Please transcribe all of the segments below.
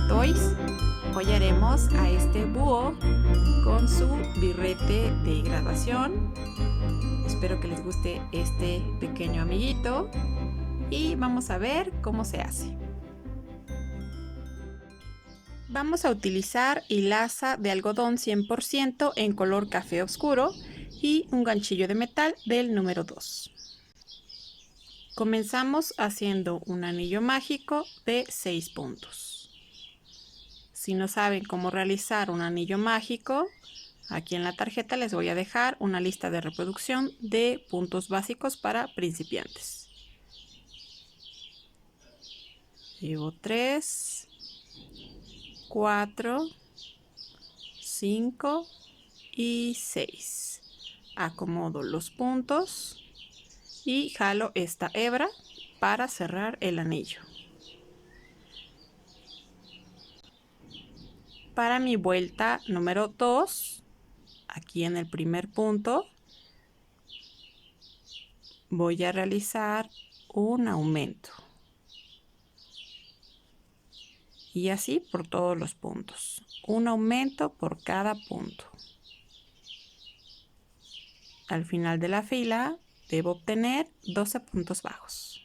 Mama Toys. Hoy haremos a este búho con su birrete de graduación. Espero que les guste este pequeño amiguito y vamos a ver cómo se hace. Vamos a utilizar hilaza de algodón 100% en color café oscuro y un ganchillo de metal del número 2. Comenzamos haciendo un anillo mágico de 6 puntos. Si no saben cómo realizar un anillo mágico, aquí en la tarjeta les voy a dejar una lista de reproducción de puntos básicos para principiantes. Llevo 3, 4, 5 y 6. Acomodo los puntos y jalo esta hebra para cerrar el anillo. Para mi vuelta número 2, aquí en el primer punto, voy a realizar un aumento. Y así por todos los puntos. Un aumento por cada punto. Al final de la fila debo obtener 12 puntos bajos.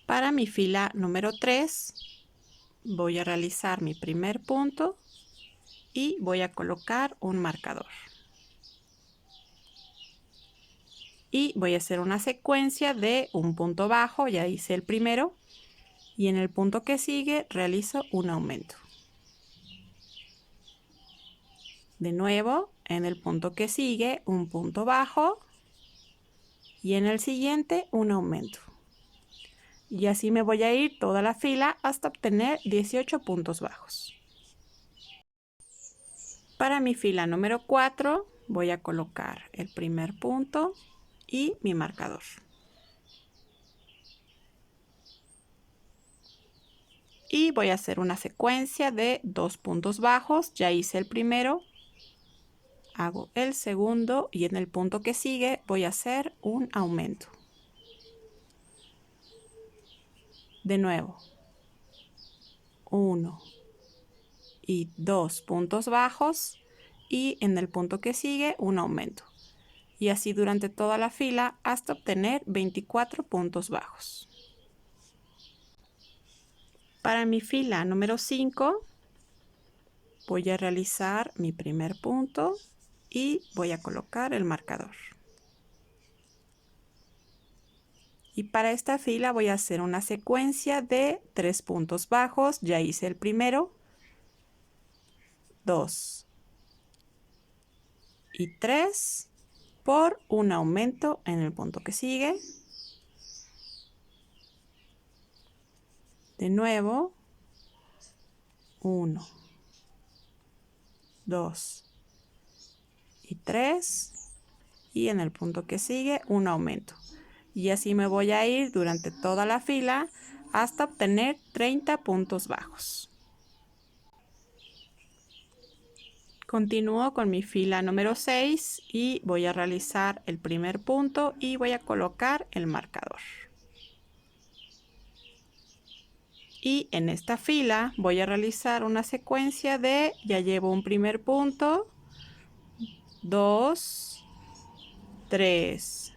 Para mi fila número 3 voy a realizar mi primer punto y voy a colocar un marcador. Y voy a hacer una secuencia de un punto bajo, ya hice el primero, y en el punto que sigue realizo un aumento. De nuevo, en el punto que sigue un punto bajo y en el siguiente un aumento. Y así me voy a ir toda la fila hasta obtener 18 puntos bajos. Para mi fila número 4 voy a colocar el primer punto y mi marcador. Y voy a hacer una secuencia de 2 puntos bajos. Ya hice el primero, hago el segundo y en el punto que sigue voy a hacer un aumento. De nuevo, 1 y 2 puntos bajos y en el punto que sigue un aumento. Y así durante toda la fila hasta obtener 24 puntos bajos. Para mi fila número 5 voy a realizar mi primer punto y voy a colocar el marcador. Y para esta fila voy a hacer una secuencia de 3 puntos bajos. Ya hice el primero, 2 y 3 por un aumento en el punto que sigue. De nuevo, 1, 2 y 3 y en el punto que sigue un aumento. Y así me voy a ir durante toda la fila hasta obtener 30 puntos bajos. Continúo con mi fila número 6 y voy a realizar el primer punto y voy a colocar el marcador. Y en esta fila voy a realizar una secuencia de, ya llevo un primer punto, 2, 3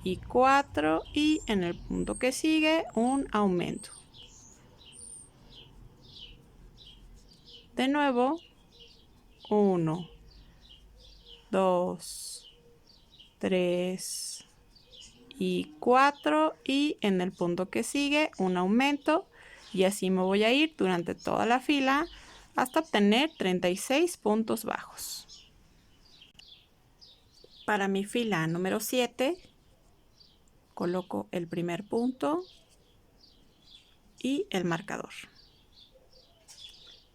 y 4 y en el punto que sigue un aumento. De nuevo, 1, 2, 3 y 4 y en el punto que sigue un aumento y así me voy a ir durante toda la fila hasta obtener 36 puntos bajos. Para mi fila número 7 coloco el primer punto y el marcador.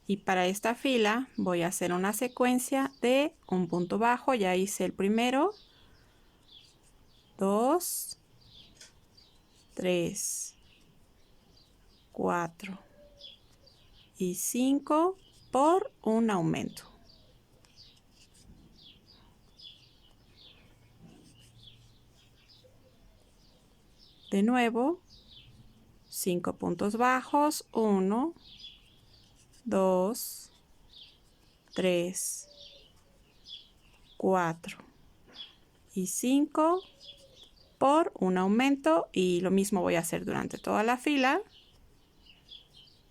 Y para esta fila voy a hacer una secuencia de un punto bajo, ya hice el primero, 2, 3, 4 y 5 por un aumento. De nuevo, 5 puntos bajos, 1, 2, 3, 4 y 5 por un aumento, y lo mismo voy a hacer durante toda la fila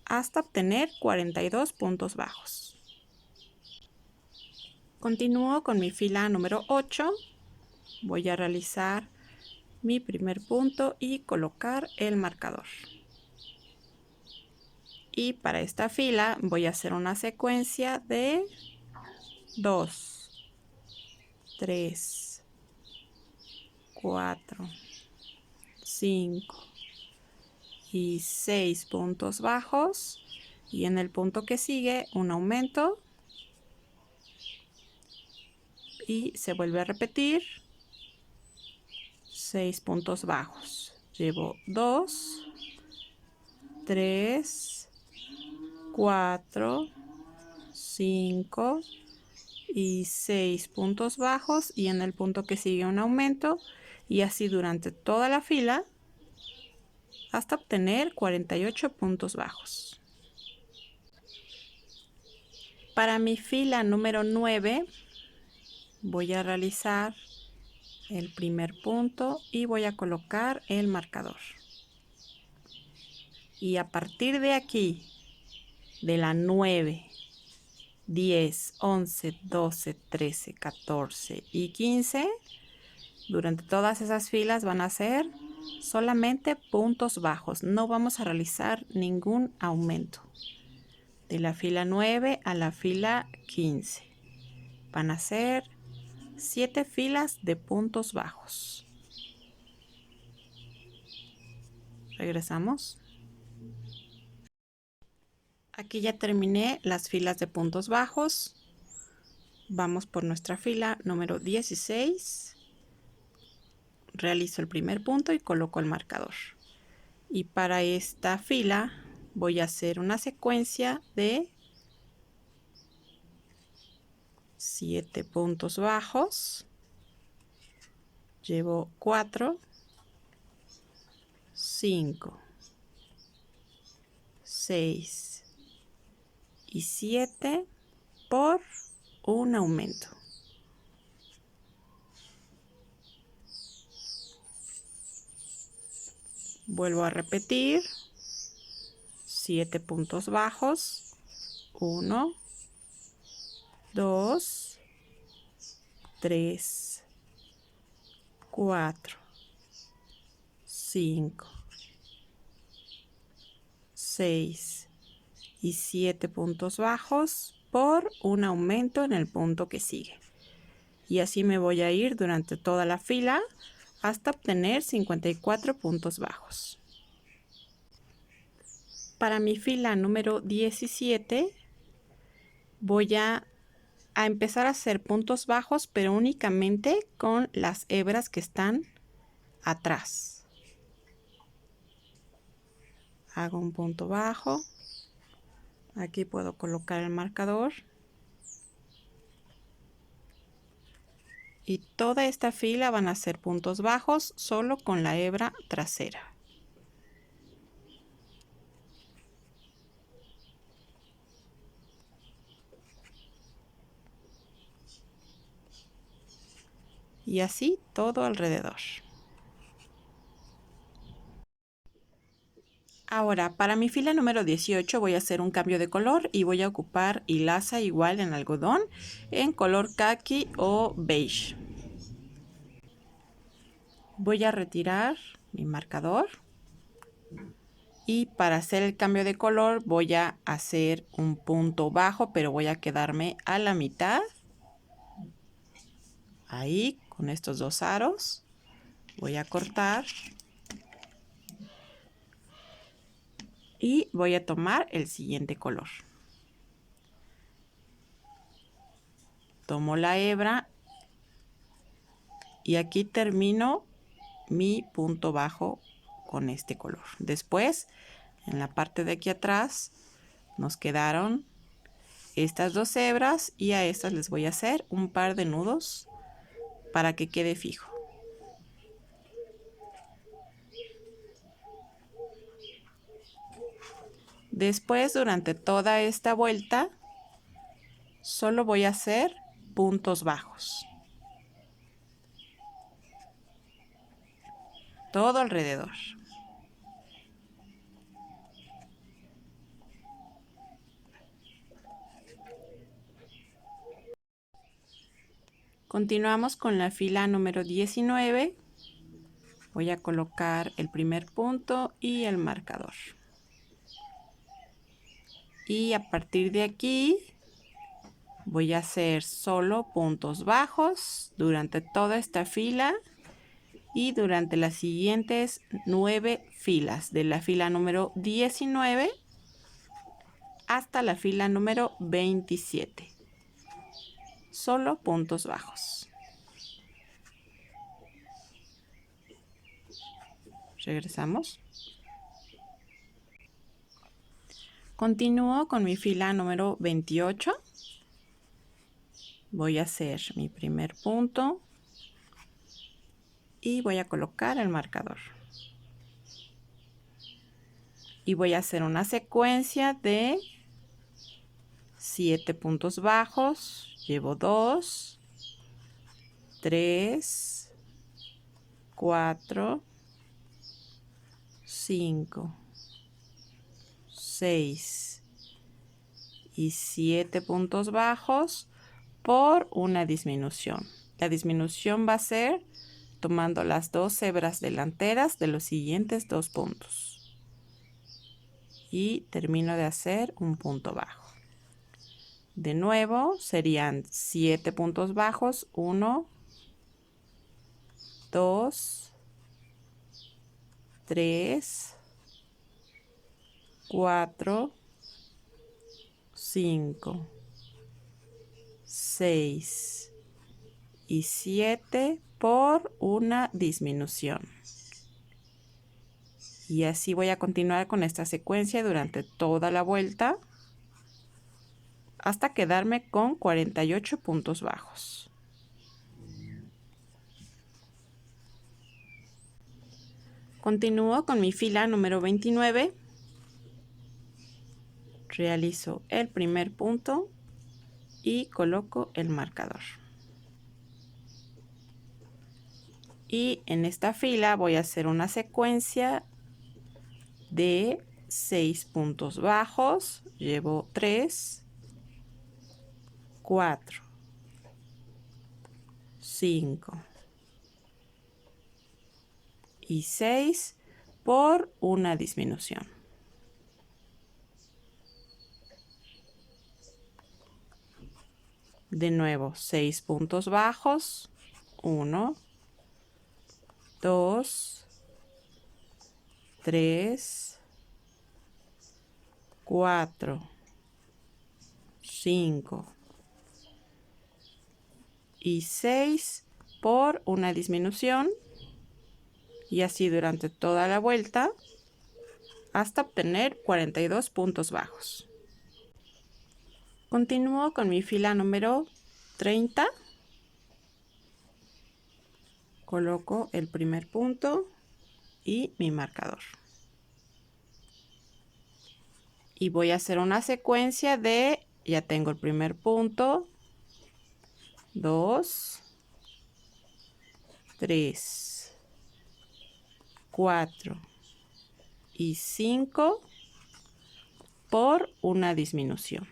hasta obtener 42 puntos bajos. Continúo con mi fila número 8. Voy a realizar mi primer punto y colocar el marcador. Y para esta fila voy a hacer una secuencia de 2, 3, 4, 5 y 6 puntos bajos, y en el punto que sigue un aumento y se vuelve a repetir 6 puntos bajos. Llevo 2, 3, 4, 5 y 6 puntos bajos, y en el punto que sigue un aumento, y así durante toda la fila hasta obtener 48 puntos bajos. Para mi fila número 9 voy a realizar el primer punto y voy a colocar el marcador. Y a partir de aquí, de la 9, 10, 11, 12, 13, 14 y 15, durante todas esas filas van a ser solamente puntos bajos. No vamos a realizar ningún aumento. De la fila 9 a la fila 15 van a ser 7 filas de puntos bajos. Regresamos. Aquí ya terminé las filas de puntos bajos. Vamos por nuestra fila número 16. Realizo el primer punto y coloco el marcador. Y para esta fila voy a hacer una secuencia de 7 puntos bajos. Llevo 4, 5, 6 y 7 por un aumento. Vuelvo a repetir 7 puntos bajos, 1, 2, 3, 4, 5, 6 y 7 puntos bajos por un aumento en el punto que sigue. Y así me voy a ir durante toda la fila hasta obtener 54 puntos bajos. Para mi fila número 17 voy a empezar a hacer puntos bajos, pero únicamente con las hebras que están atrás. Hago un punto bajo. Aquí puedo colocar el marcador. Y toda esta fila van a ser puntos bajos solo con la hebra trasera. Y así todo alrededor. Ahora, para mi fila número 18 voy a hacer un cambio de color y voy a ocupar hilaza igual en algodón en color caqui o beige. Voy a retirar mi marcador y para hacer el cambio de color voy a hacer un punto bajo, pero voy a quedarme a la mitad. Ahí, con estos dos aros, voy a cortar y voy a tomar el siguiente color. Tomo la hebra y aquí termino mi punto bajo con este color. Después, en la parte de aquí atrás, nos quedaron estas dos hebras y a estas les voy a hacer un par de nudos para que quede fijo. Después, durante toda esta vuelta, solo voy a hacer puntos bajos. Todo alrededor. Continuamos con la fila número 19. Voy a colocar el primer punto y el marcador. Y a partir de aquí voy a hacer solo puntos bajos durante toda esta fila y durante las siguientes 9 filas, de la fila número 19 hasta la fila número 27. Solo puntos bajos. Regresamos. Continúo con mi fila número 28. Voy a hacer mi primer punto y voy a colocar el marcador. Y voy a hacer una secuencia de 7 puntos bajos. Llevo 2, 3, 4, 5, 6 y 7 puntos bajos por una disminución. La disminución va a ser tomando las 2 hebras delanteras de los siguientes 2 puntos. Y termino de hacer un punto bajo. De nuevo serían 7 puntos bajos. 1, 2, 3, 4, 5, 6 y 7 por una disminución. Y así voy a continuar con esta secuencia durante toda la vuelta hasta quedarme con 48 puntos bajos. Continúo con mi fila número 29. Realizo el primer punto y coloco el marcador. Y en esta fila voy a hacer una secuencia de 6 puntos bajos. Llevo 3, 4, 5 y 6 por una disminución. De nuevo, 6 puntos bajos. 1, 2, 3, 4, 5 y 6 por una disminución. Y así durante toda la vuelta hasta obtener 42 puntos bajos. Continúo con mi fila número 30. Coloco el primer punto y mi marcador. Y voy a hacer una secuencia de, ya tengo el primer punto, 2, 3, 4 y 5 por una disminución.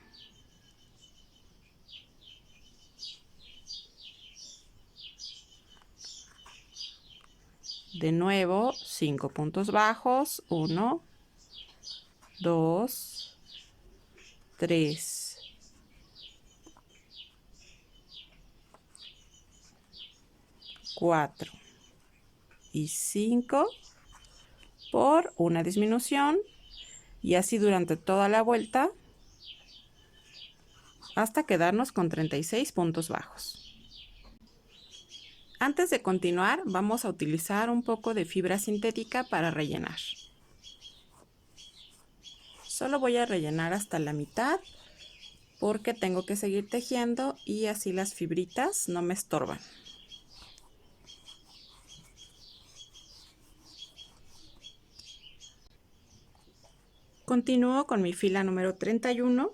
De nuevo, 5 puntos bajos. 1, 2, 3, 4 y 5 por una disminución. Y así durante toda la vuelta hasta quedarnos con 36 puntos bajos. Antes de continuar, vamos a utilizar un poco de fibra sintética para rellenar. Solo voy a rellenar hasta la mitad porque tengo que seguir tejiendo y así las fibritas no me estorban. Continúo con mi fila número 31.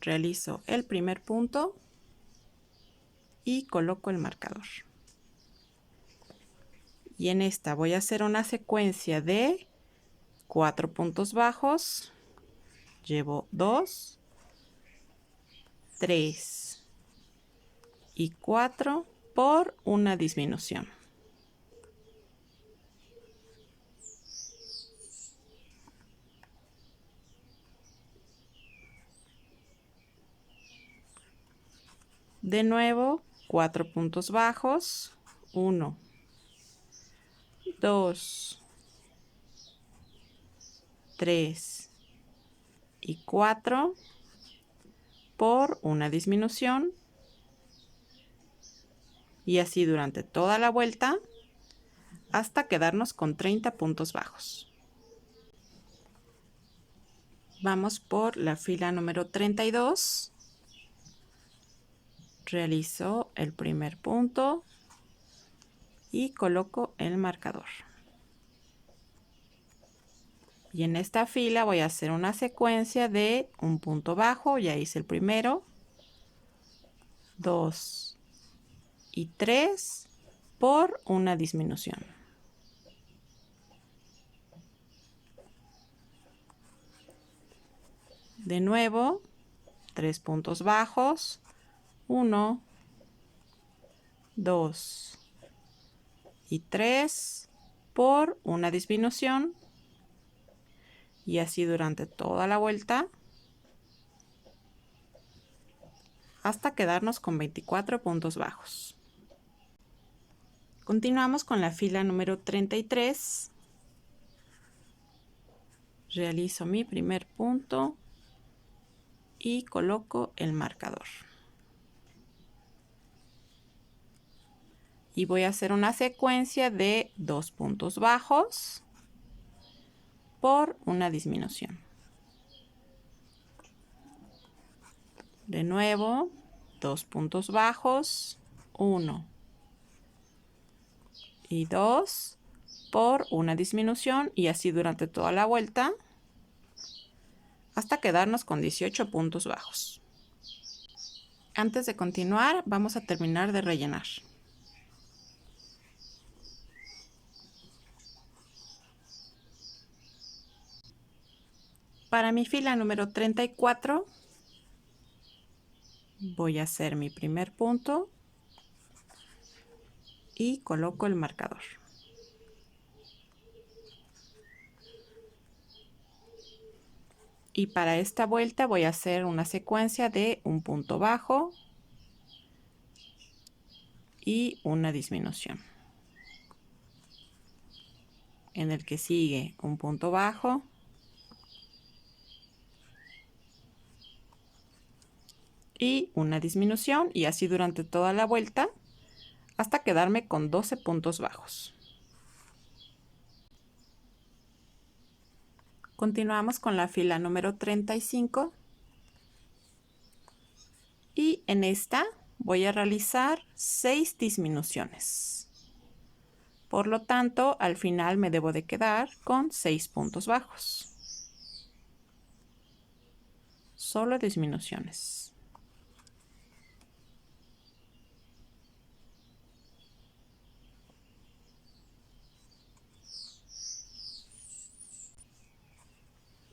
Realizo el primer punto y coloco el marcador. Y en esta voy a hacer una secuencia de 4 puntos bajos. Llevo 2, 3 y 4 por una disminución. De nuevo, 4 puntos bajos, 1, 2, 3 y 4 por una disminución, y así durante toda la vuelta hasta quedarnos con 30 puntos bajos. Vamos por la fila número 32. Realizo el primer punto y coloco el marcador. Y en esta fila voy a hacer una secuencia de un punto bajo, ya hice el primero, 2 y 3 por una disminución. De nuevo, 3 puntos bajos, 1, 2 y 3 por una disminución, y así durante toda la vuelta hasta quedarnos con 24 puntos bajos. Continuamos con la fila número 33. Realizo mi primer punto y coloco el marcador. Y voy a hacer una secuencia de 2 puntos bajos por una disminución. De nuevo, 2 puntos bajos, 1 y 2 por una disminución, y así durante toda la vuelta hasta quedarnos con 18 puntos bajos. Antes de continuar, vamos a terminar de rellenar. Para mi fila número 34 voy a hacer mi primer punto y coloco el marcador. Y para esta vuelta voy a hacer una secuencia de un punto bajo y una disminución. En el que sigue un punto bajo y una disminución, y así durante toda la vuelta hasta quedarme con 12 puntos bajos. Continuamos con la fila número 35 y en esta voy a realizar 6 disminuciones. Por lo tanto, al final me debo de quedar con 6 puntos bajos. Solo disminuciones.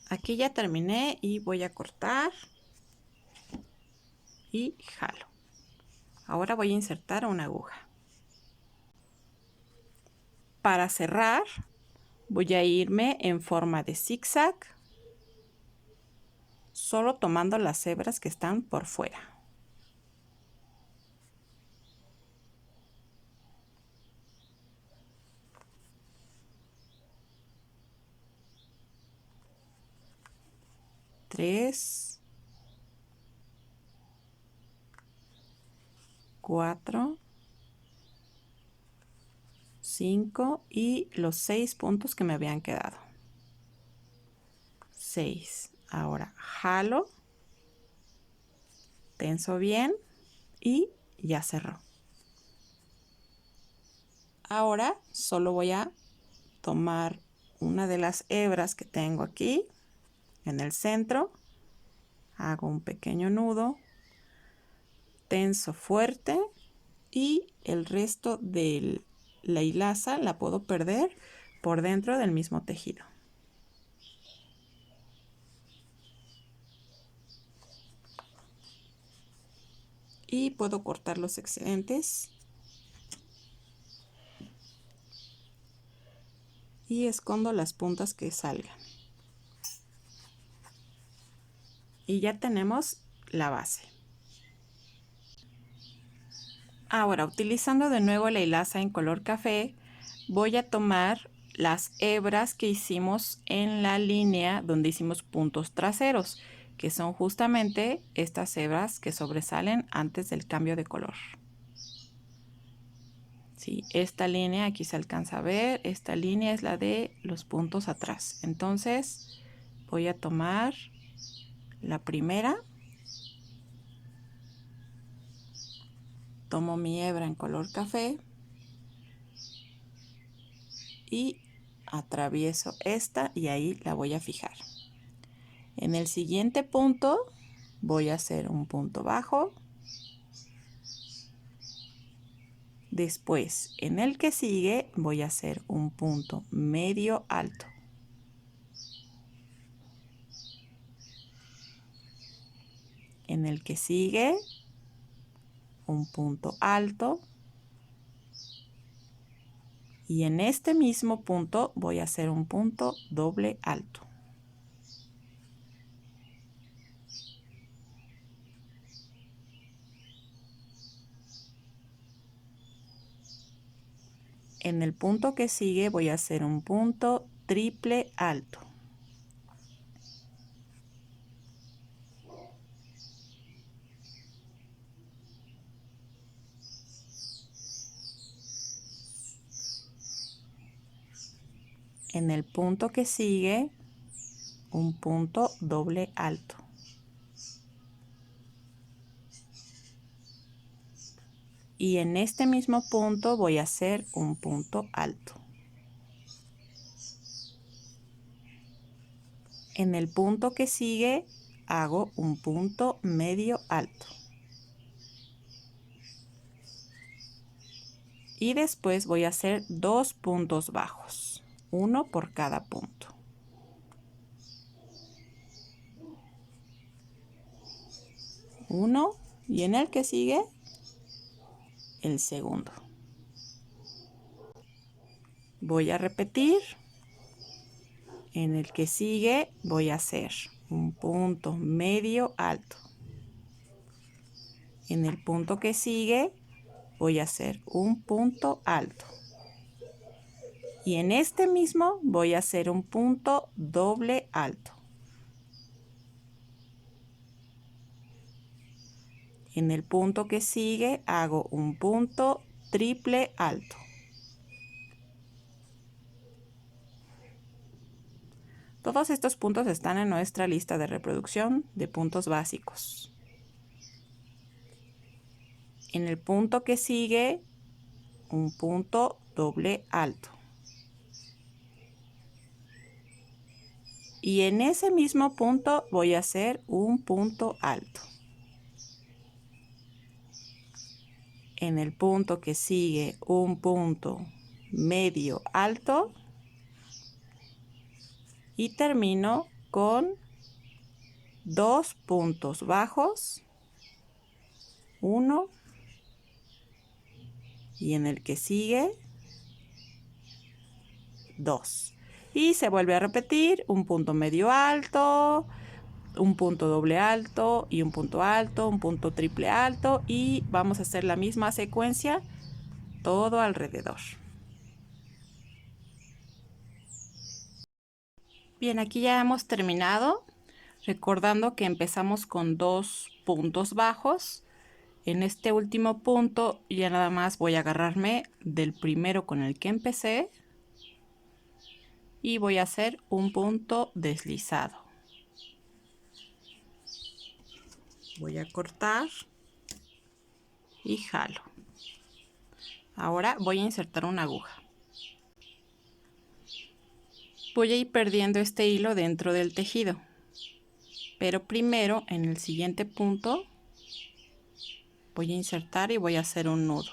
Aquí ya terminé y voy a cortar y jalo. Ahora voy a insertar una aguja. Para cerrar, voy a irme en forma de zigzag, solo tomando las hebras que están por fuera. Tres, 4, 5 y los 6 puntos que me habían quedado. 6. Ahora jalo, tenso bien y ya cerró. Ahora solo voy a tomar una de las hebras que tengo aquí en el centro, hago un pequeño nudo, tenso fuerte y el resto de la hilaza la puedo perder por dentro del mismo tejido. Y puedo cortar los excedentes y escondo las puntas que salgan. Y ya tenemos la base. Ahora, utilizando de nuevo la hilaza en color café, voy a tomar las hebras que hicimos en la línea donde hicimos puntos traseros, que son justamente estas hebras que sobresalen antes del cambio de color. Sí, esta línea aquí se alcanza a ver, esta línea es la de los puntos atrás. Entonces voy a tomar la primera, tomo mi hebra en color café y atravieso esta y ahí la voy a fijar. En el siguiente punto voy a hacer un punto bajo. Después, en el que sigue, voy a hacer un punto medio alto. En el que sigue, un punto alto. Y en este mismo punto voy a hacer un punto doble alto. En el punto que sigue voy a hacer un punto triple alto. En el punto que sigue, un punto doble alto. Y en este mismo punto voy a hacer un punto alto. En el punto que sigue hago un punto medio alto. Y después voy a hacer dos puntos bajos, uno por cada punto. Uno y en el que sigue el segundo. Voy a repetir. En el que sigue voy a hacer un punto medio alto. En el punto que sigue voy a hacer un punto alto. Y en este mismo voy a hacer un punto doble alto. En el punto que sigue hago un punto triple alto. Todos estos puntos están en nuestra lista de reproducción de puntos básicos. En el punto que sigue, un punto doble alto. Y en ese mismo punto voy a hacer un punto alto. En el punto que sigue, un punto medio alto. Y termino con dos puntos bajos, uno y en el que sigue dos. Y se vuelve a repetir un punto medio alto, un punto doble alto y un punto alto, un punto triple alto y vamos a hacer la misma secuencia todo alrededor. Bien, aquí ya hemos terminado, recordando que empezamos con dos puntos bajos. En este último punto ya nada más voy a agarrarme del primero con el que empecé y voy a hacer un punto deslizado. Voy a cortar y jalo. Ahora voy a insertar una aguja. Voy a ir perdiendo este hilo dentro del tejido, pero primero en el siguiente punto voy a insertar y voy a hacer un nudo.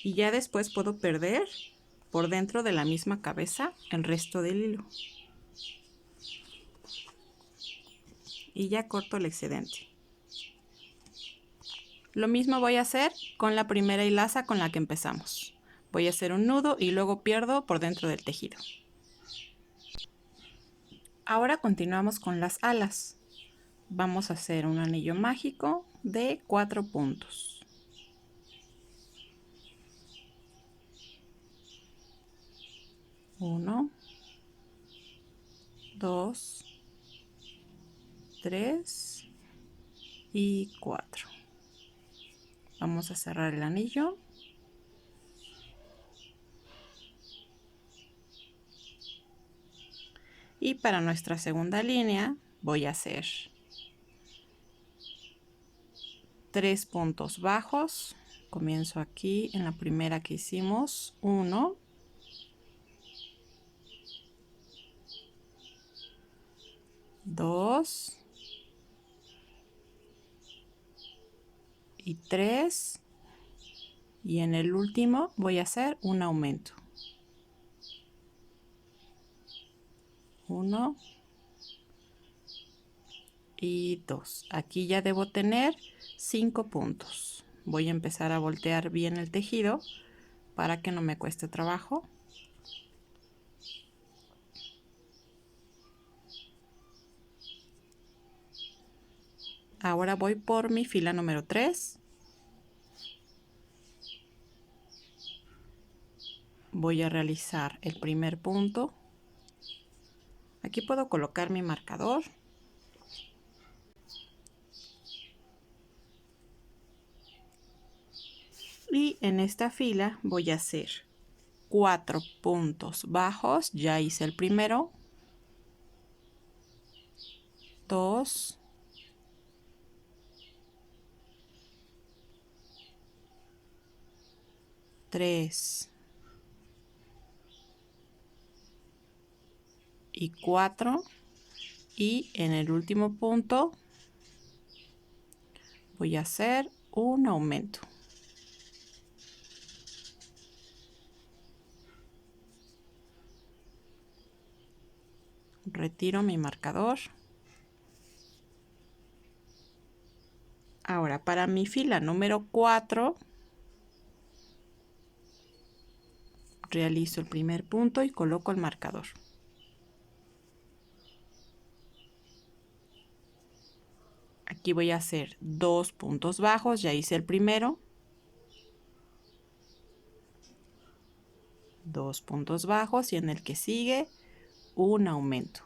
Y ya después puedo perder por dentro de la misma cabeza el resto del hilo. Y ya corto el excedente. Lo mismo voy a hacer con la primera hilaza con la que empezamos. Voy a hacer un nudo y luego pierdo por dentro del tejido. Ahora continuamos con las alas. Vamos a hacer un anillo mágico de 4 puntos. 1, 2, 3 y 4. Vamos a cerrar el anillo. Y para nuestra segunda línea voy a hacer 3 puntos bajos. Comienzo aquí en la primera que hicimos, 1, 2 y 3, y en el último voy a hacer un aumento. 1 y 2. Aquí ya debo tener 5 puntos. Voy a empezar a voltear bien el tejido para que no me cueste trabajo. Ahora voy por mi fila número 3. Voy a realizar el primer punto. Aquí puedo colocar mi marcador. Y en esta fila voy a hacer 4 puntos bajos. Ya hice el primero. 2. 3. Y 4. Y en el último punto voy a hacer un aumento. Retiro mi marcador. Ahora para mi fila número 4 realizo el primer punto y coloco el marcador. Aquí voy a hacer 2 puntos bajos, ya hice el primero. 2 puntos bajos y en el que sigue un aumento.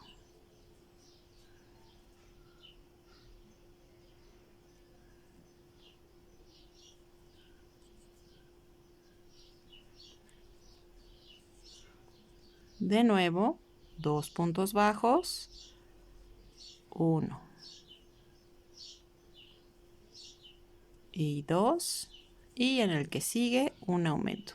De nuevo, 2 puntos bajos, 1 y 2, y en el que sigue un aumento.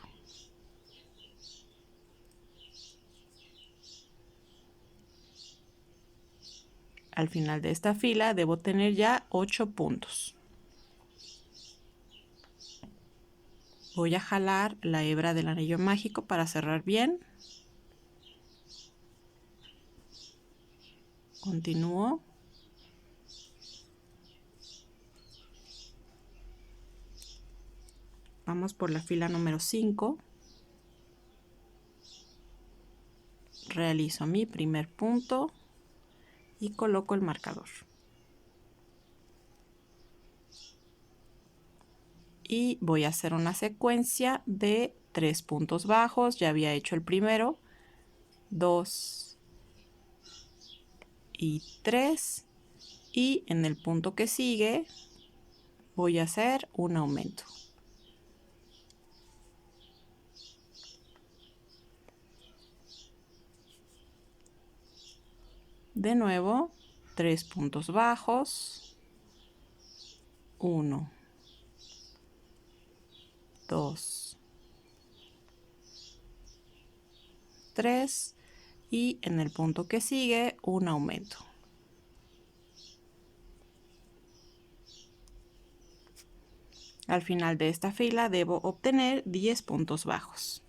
Al final de esta fila debo tener ya 8 puntos. Voy a jalar la hebra del anillo mágico para cerrar bien. Continúo. Vamos por la fila número 5. Realizo mi primer punto y coloco el marcador. Y voy a hacer una secuencia de 3 puntos bajos. Ya había hecho el primero, 2 y 3, y en el punto que sigue voy a hacer un aumento. De nuevo, 3 puntos bajos, 1 2, 3 y en el punto que sigue un aumento. Al final de esta fila debo obtener 10 puntos bajos.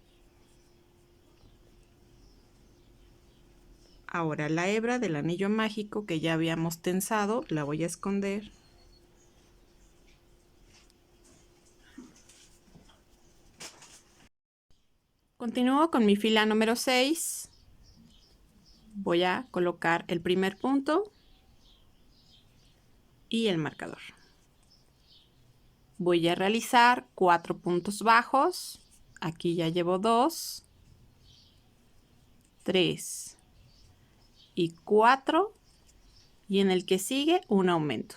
Ahora la hebra del anillo mágico que ya habíamos tensado la voy a esconder. Continúo con mi fila número 6. Voy a colocar el primer punto y el marcador. Voy a realizar 4 puntos bajos. Aquí ya llevo 2, 3 y 4 y en el que sigue un aumento.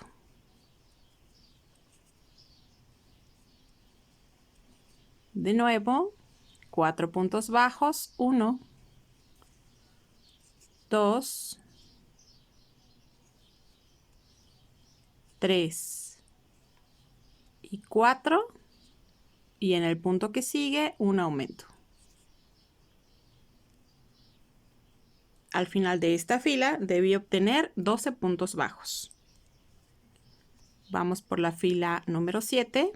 De nuevo, 4 puntos bajos, 1, 2, 3 y 4 y en el punto que sigue un aumento. Al final de esta fila debí obtener 12 puntos bajos. Vamos por la fila número 7.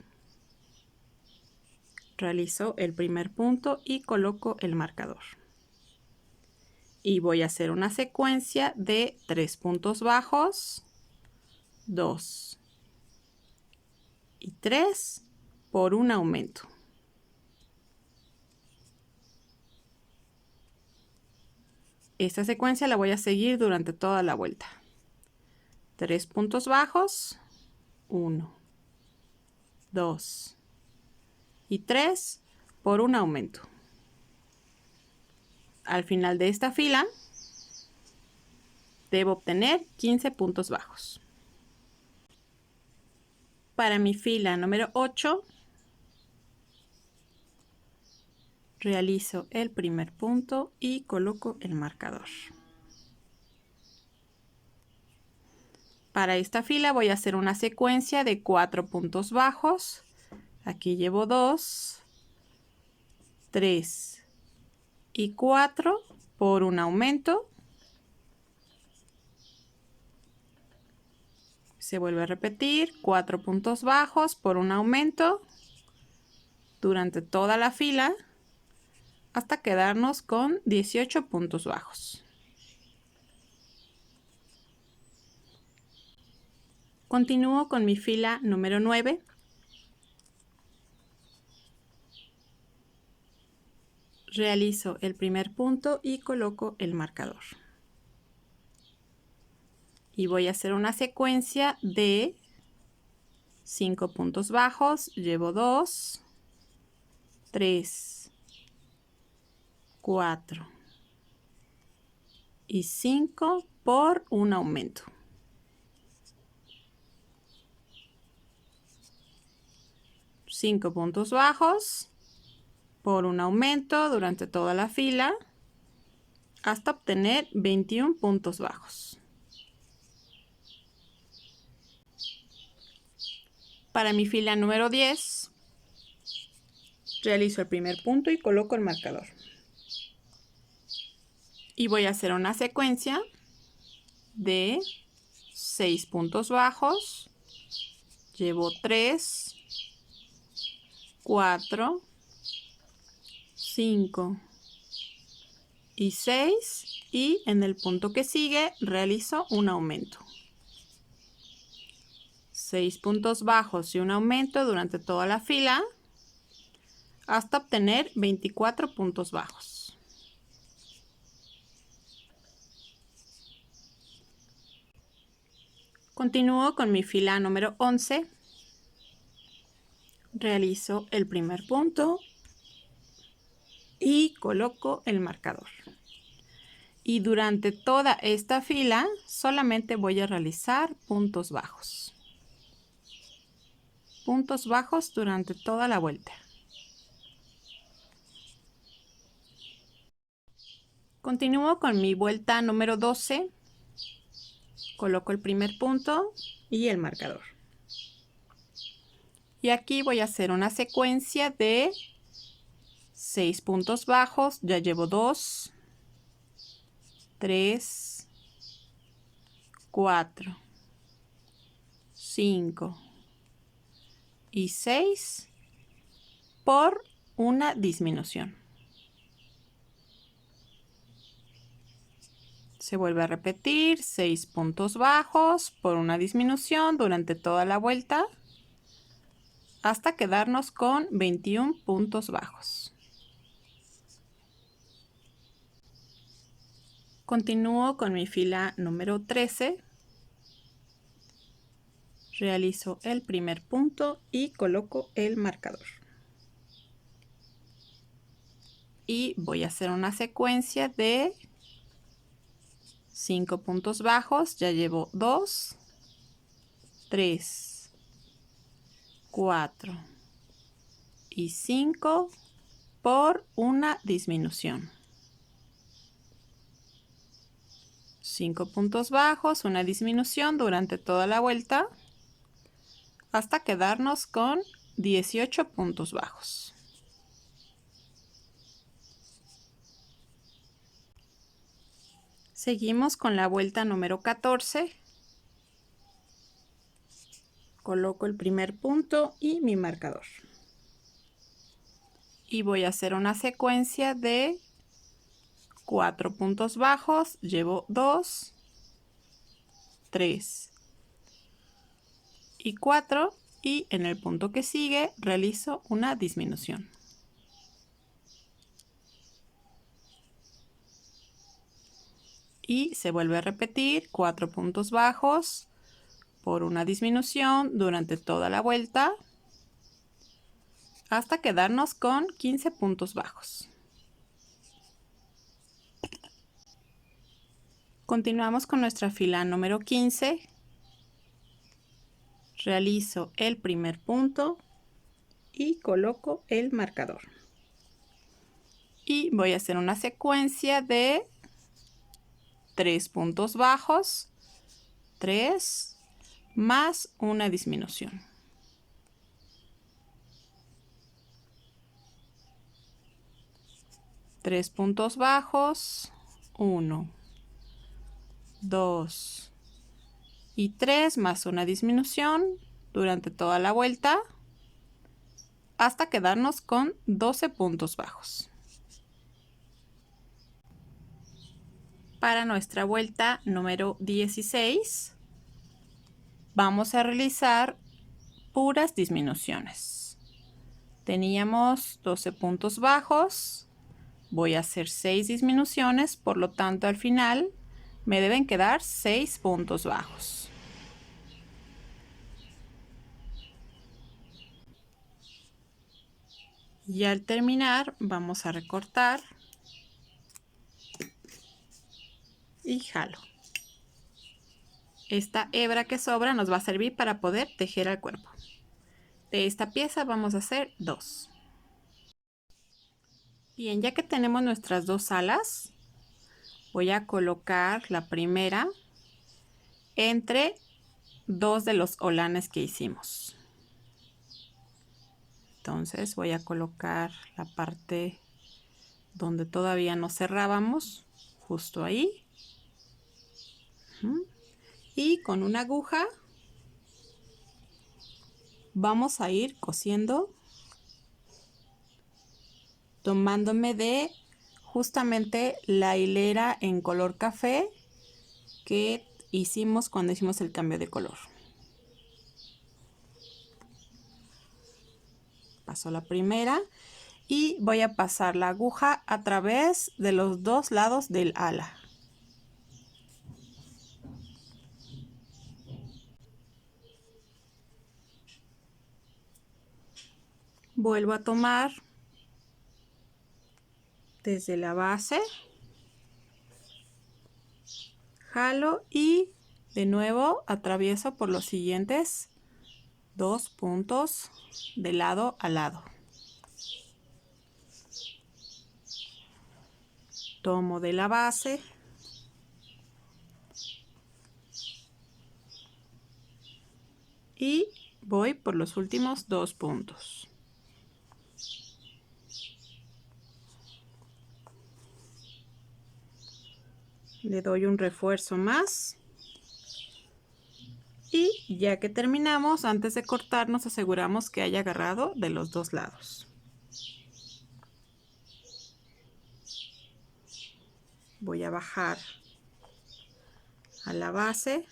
Realizo el primer punto y coloco el marcador. Y voy a hacer una secuencia de 3 puntos bajos, 2 y 3 por un aumento. Esta secuencia la voy a seguir durante toda la vuelta. 3 puntos bajos, 1, 2 y 3 por un aumento. Al final de esta fila debo obtener 15 puntos bajos. Para mi fila número 8 realizo el primer punto y coloco el marcador. Para esta fila voy a hacer una secuencia de 4 puntos bajos. Aquí llevo 2, 3 y 4 por un aumento. Se vuelve a repetir 4 puntos bajos por un aumento durante toda la fila hasta quedarnos con 18 puntos bajos. Continúo con mi fila número 9. Realizo el primer punto y coloco el marcador. Y voy a hacer una secuencia de 5 puntos bajos. Llevo 2, 3, 4 y 5 por un aumento. Cinco puntos bajos por un aumento durante toda la fila hasta obtener 21 puntos bajos. Para mi fila número 10 realizo el primer punto y coloco el marcador. Y voy a hacer una secuencia de 6 puntos bajos. Llevo 3, 4, 5 y 6 y en el punto que sigue realizo un aumento. 6 puntos bajos y un aumento durante toda la fila hasta obtener 24 puntos bajos. Continúo con mi fila número 11. Realizo el primer punto y coloco el marcador. Y durante toda esta fila solamente voy a realizar puntos bajos. Puntos bajos durante toda la vuelta. Continúo con mi vuelta número 12. Coloco el primer punto y el marcador. Y aquí voy a hacer una secuencia de 6 puntos bajos. Ya llevo 2, 3, 4, 5 y 6 por una disminución. Se vuelve a repetir 6 puntos bajos por una disminución durante toda la vuelta hasta quedarnos con 21 puntos bajos. Continúo con mi fila número 13. Realizo el primer punto y coloco el marcador. Y voy a hacer una secuencia de 5 puntos bajos. Ya llevo 2, 3, 4 y 5 por una disminución. 5 puntos bajos, una disminución durante toda la vuelta hasta quedarnos con 18 puntos bajos. Seguimos con la vuelta número 14. Coloco el primer punto y mi marcador. Y voy a hacer una secuencia de 4 puntos bajos. Llevo 2, 3 y 4. Y en el punto que sigue realizo una disminución. Y se vuelve a repetir 4 puntos bajos por una disminución durante toda la vuelta hasta quedarnos con 15 puntos bajos. Continuamos con nuestra fila número 15. Realizo el primer punto y coloco el marcador. Y voy a hacer una secuencia de 3 puntos bajos, 3 más una disminución. Tres puntos bajos, 1, 2 y 3 más una disminución durante toda la vuelta hasta quedarnos con 12 puntos bajos. Para nuestra vuelta número 16 vamos a realizar puras disminuciones. Teníamos 12 puntos bajos, voy a hacer 6 disminuciones, por lo tanto al final me deben quedar 6 puntos bajos. Y al terminar vamos a recortar y jalo. Esta hebra que sobra nos va a servir para poder tejer el cuerpo. De esta pieza vamos a hacer 2. Bien, ya que tenemos nuestras 2 alas, voy a colocar la primera entre 2 de los holanes que hicimos. Entonces voy a colocar la parte donde todavía no cerrábamos, justo ahí. Y con una aguja vamos a ir cosiendo, tomándome de justamente la hilera en color café que hicimos cuando hicimos el cambio de color. Paso la primera y voy a pasar la aguja a través de los 2 lados del ala. Vuelvo a tomar desde la base, jalo y de nuevo atravieso por los siguientes 2 puntos de lado a lado. Tomo de la base y voy por los últimos 2 puntos. Le doy un refuerzo más. Y ya que terminamos, antes de cortar nos aseguramos que haya agarrado de los dos lados. Voy a bajar a la base.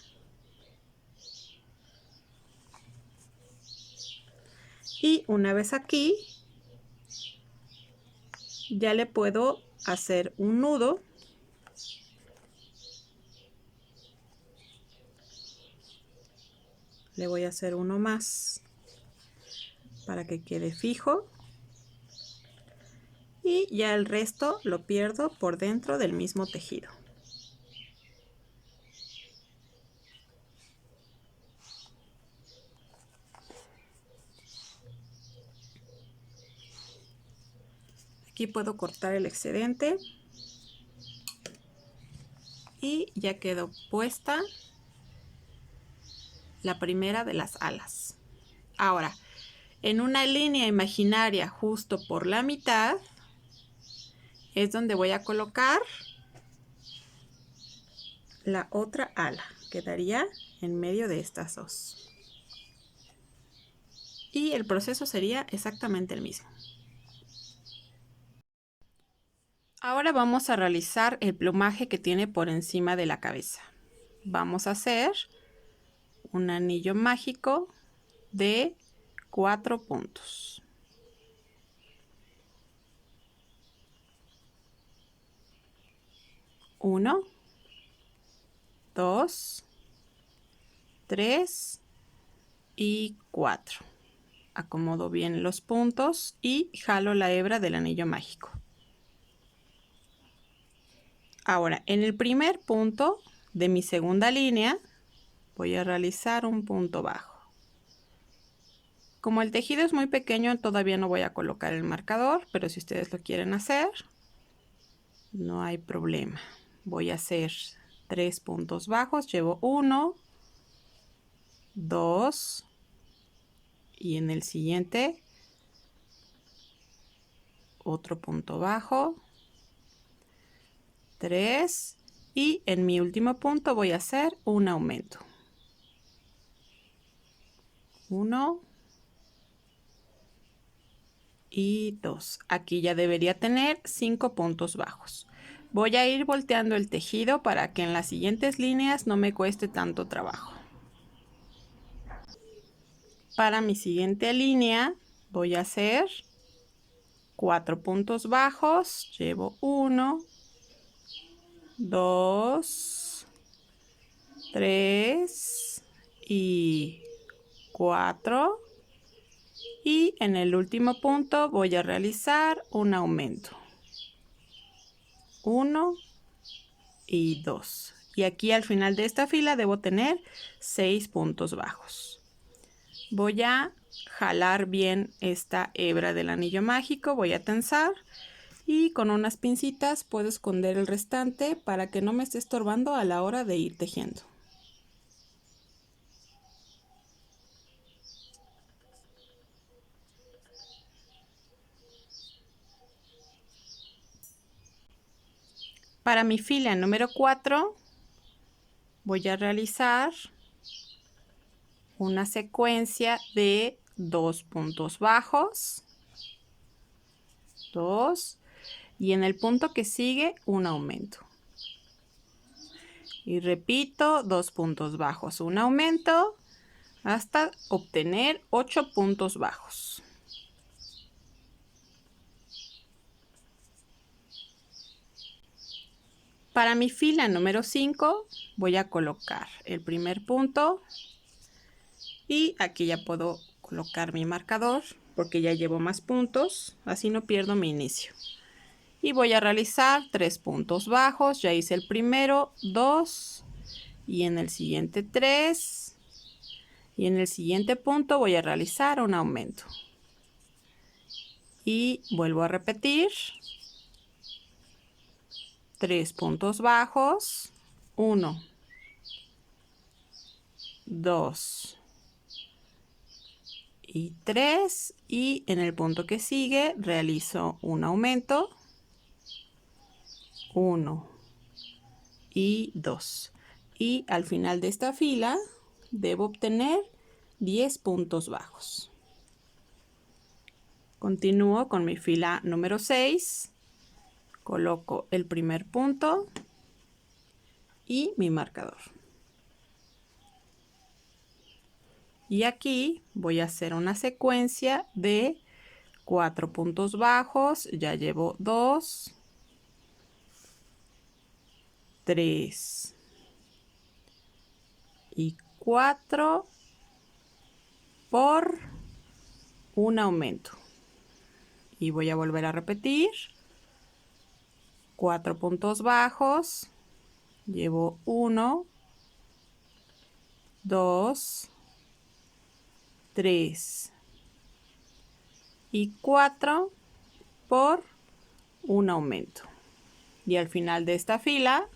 Y una vez aquí, ya le puedo hacer un nudo. Le voy a hacer uno más para que quede fijo. Y ya el resto lo pierdo por dentro del mismo tejido. Aquí puedo cortar el excedente. Y ya quedó puesta la primera de las alas. Ahora, en una línea imaginaria justo por la mitad es donde voy a colocar la otra ala. Quedaría en medio de estas dos. Y el proceso sería exactamente el mismo. Ahora vamos a realizar el plumaje que tiene por encima de la cabeza. Vamos a hacer un anillo mágico de 4 puntos. 1, 2, 3 y 4. Acomodo bien los puntos y jalo la hebra del anillo mágico. Ahora, en el primer punto de mi segunda línea voy a realizar un punto bajo. Como el tejido es muy pequeño, todavía no voy a colocar el marcador, pero si ustedes lo quieren hacer, no hay problema. Voy a hacer 3 puntos bajos, llevo 1, 2 y en el siguiente otro punto bajo, 3 y en mi último punto voy a hacer un aumento. 1 y 2. Aquí ya debería tener 5 puntos bajos. Voy a ir volteando el tejido para que en las siguientes líneas no me cueste tanto trabajo. Para mi siguiente línea voy a hacer 4 puntos bajos. Llevo 1, 2, 3 y 4. Y en el último punto voy a realizar un aumento. 1 y 2. Y aquí al final de esta fila debo tener 6 puntos bajos. Voy a jalar bien esta hebra del anillo mágico, voy a tensar y con unas pincitas puedo esconder el restante para que no me esté estorbando a la hora de ir tejiendo. Para mi fila número 4 voy a realizar una secuencia de 2 puntos bajos, 2 y en el punto que sigue un aumento. Y repito, 2 puntos bajos, un aumento hasta obtener 8 puntos bajos. Para mi fila número 5 voy a colocar el primer punto y aquí ya puedo colocar mi marcador porque ya llevo más puntos, así no pierdo mi inicio. Y voy a realizar 3 puntos bajos, ya hice el primero, 2 y en el siguiente 3 y en el siguiente punto voy a realizar un aumento. Y vuelvo a repetir. 3 puntos bajos, 1, 2, y 3, y en el punto que sigue realizo un aumento, 1 y 2, y al final de esta fila debo obtener 10 puntos bajos. Continúo con mi fila número 6, coloco el primer punto y mi marcador. Y aquí voy a hacer una secuencia de 4 puntos bajos. Ya llevo 2, 3 y 4 por un aumento. Y voy a volver a repetir. 4 puntos bajos. Llevo 1, 2, 3 y 4 por un aumento. Y al final de esta fila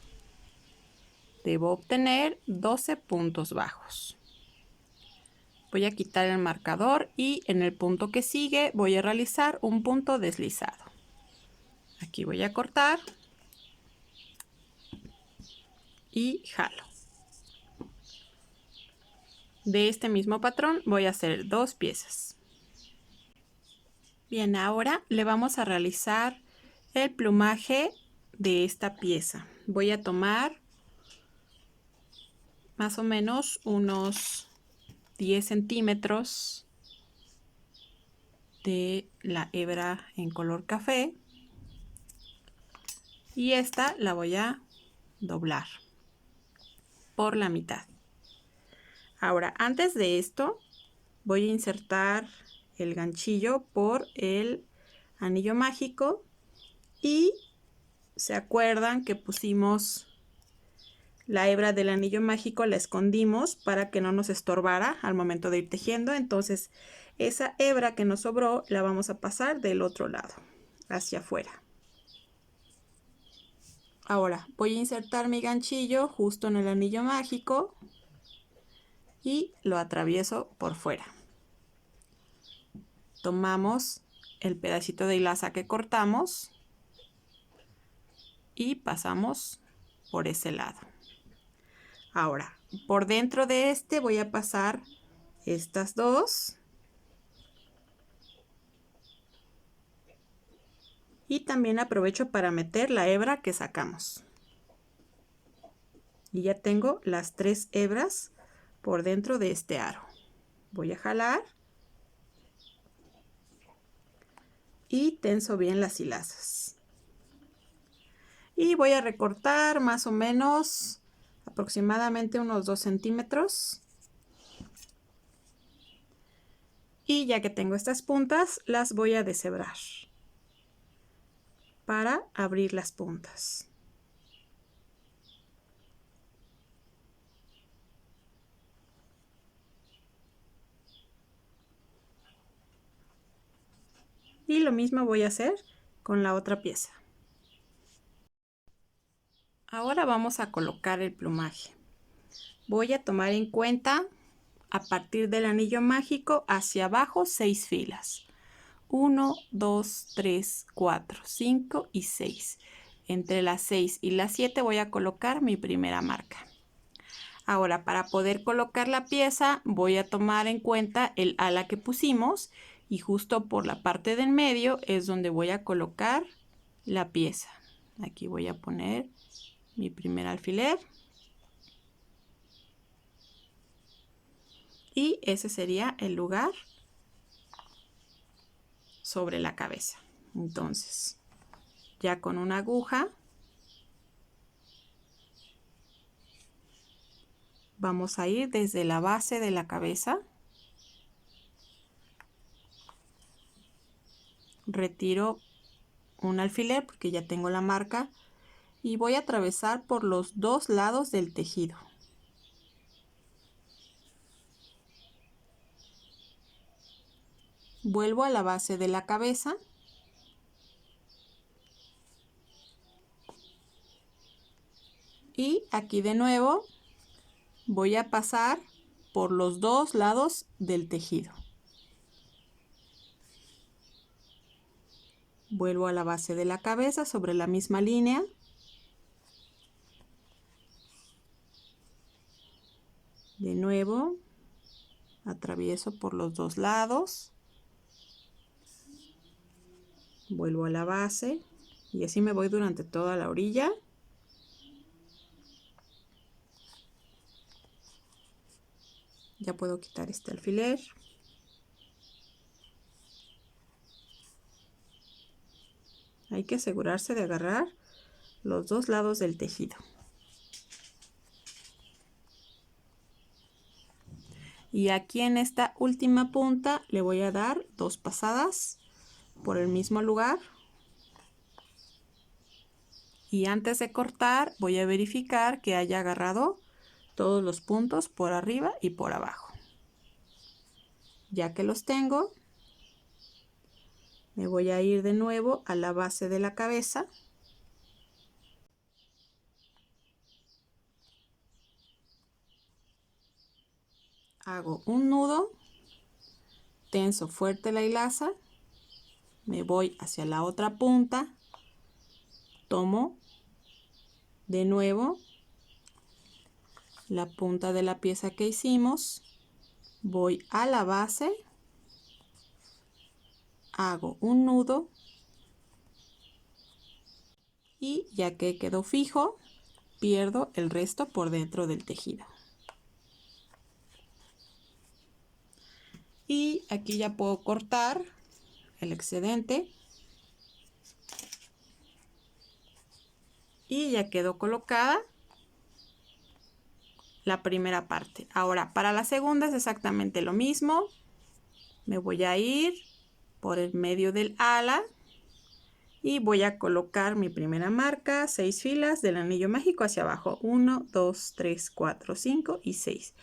debo obtener 12 puntos bajos. Voy a quitar el marcador y en el punto que sigue voy a realizar un punto deslizado. Aquí voy a cortar y jalo. De este mismo patrón voy a hacer 2 piezas. Bien, ahora le vamos a realizar el plumaje de esta pieza. Voy a tomar más o menos unos 10 centímetros de la hebra en color café y esta la voy a doblar por la mitad. Ahora, antes de esto voy a insertar el ganchillo por el anillo mágico y se acuerdan que pusimos la hebra del anillo mágico, la escondimos para que no nos estorbara al momento de ir tejiendo. Entonces esa hebra que nos sobró la vamos a pasar del otro lado hacia afuera. Ahora voy a insertar mi ganchillo justo en el anillo mágico y lo atravieso por fuera. Tomamos el pedacito de hilaza que cortamos y pasamos por ese lado. Ahora, por dentro de este voy a pasar estas dos. Y también aprovecho para meter la hebra que sacamos. Y ya tengo las 3 hebras por dentro de este aro. Voy a jalar. Y tenso bien las hilazas. Y voy a recortar más o menos aproximadamente unos 2 centímetros. Y ya que tengo estas puntas, las voy a deshebrar para abrir las puntas. Y lo mismo voy a hacer con la otra pieza. Ahora vamos a colocar el plumaje. Voy a tomar en cuenta a partir del anillo mágico hacia abajo 6 filas. 1, 2, 3, 4, 5 y 6. Entre las 6 y las 7 voy a colocar mi primera marca. Ahora, para poder colocar la pieza voy a tomar en cuenta el ala que pusimos y justo por la parte del medio es donde voy a colocar la pieza. Aquí voy a poner mi primer alfiler. Y ese sería el lugar sobre la cabeza. Entonces, ya con una aguja vamos a ir desde la base de la cabeza. Retiro un alfiler porque ya tengo la marca y voy a atravesar por los dos lados del tejido. Vuelvo a la base de la cabeza. Y aquí de nuevo voy a pasar por los dos lados del tejido. Vuelvo a la base de la cabeza sobre la misma línea. De nuevo, atravieso por los dos lados. Vuelvo a la base y así me voy durante toda la orilla. Ya puedo quitar este alfiler. Hay que asegurarse de agarrar los dos lados del tejido. Y aquí en esta última punta le voy a dar 2 pasadas por el mismo lugar. Y antes de cortar voy a verificar que haya agarrado todos los puntos por arriba y por abajo. Ya que los tengo, me voy a ir de nuevo a la base de la cabeza. Hago un nudo, tenso fuerte la hilaza, me voy hacia la otra punta, tomo de nuevo la punta de la pieza que hicimos, voy a la base, hago un nudo y ya que quedó fijo, pierdo el resto por dentro del tejido. Y aquí ya puedo cortar el excedente. Y ya quedó colocada la primera parte. Ahora, para la segunda es exactamente lo mismo. Me voy a ir por el medio del ala y voy a colocar mi primera marca, 6 filas del anillo mágico hacia abajo. 1, 2, 3, 4, 5 y 6.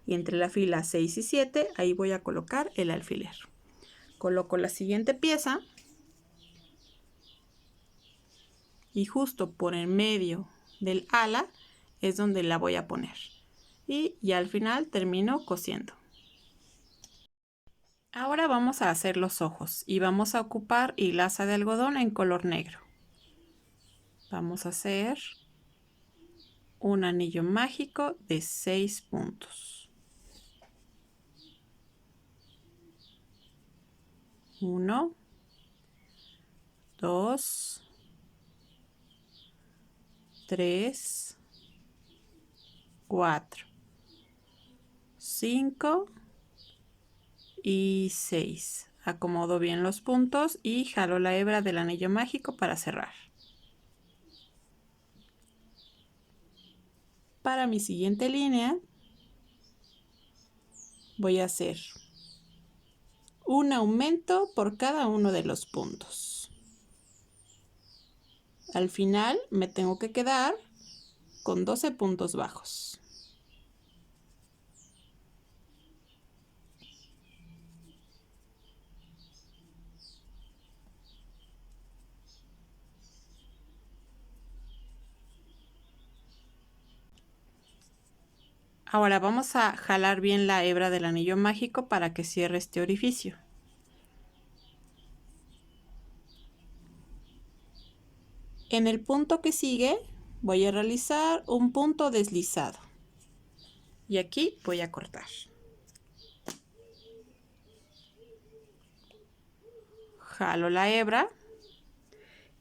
Y entre la fila 6 y 7, ahí voy a colocar el alfiler. Coloco la siguiente pieza y justo por el medio del ala es donde la voy a poner. Y ya al final termino cosiendo. Ahora vamos a hacer los ojos y vamos a ocupar hilaza de algodón en color negro. Vamos a hacer un anillo mágico de 6 puntos. 1, 2, 3, 4, 5 y 6. Acomodo bien los puntos y jalo la hebra del anillo mágico para cerrar. Para mi siguiente línea voy a hacer un aumento por cada uno de los puntos. Al final me tengo que quedar con 12 puntos bajos. Ahora vamos a jalar bien la hebra del anillo mágico para que cierre este orificio. En el punto que sigue voy a realizar un punto deslizado. Y aquí voy a cortar. Jalo la hebra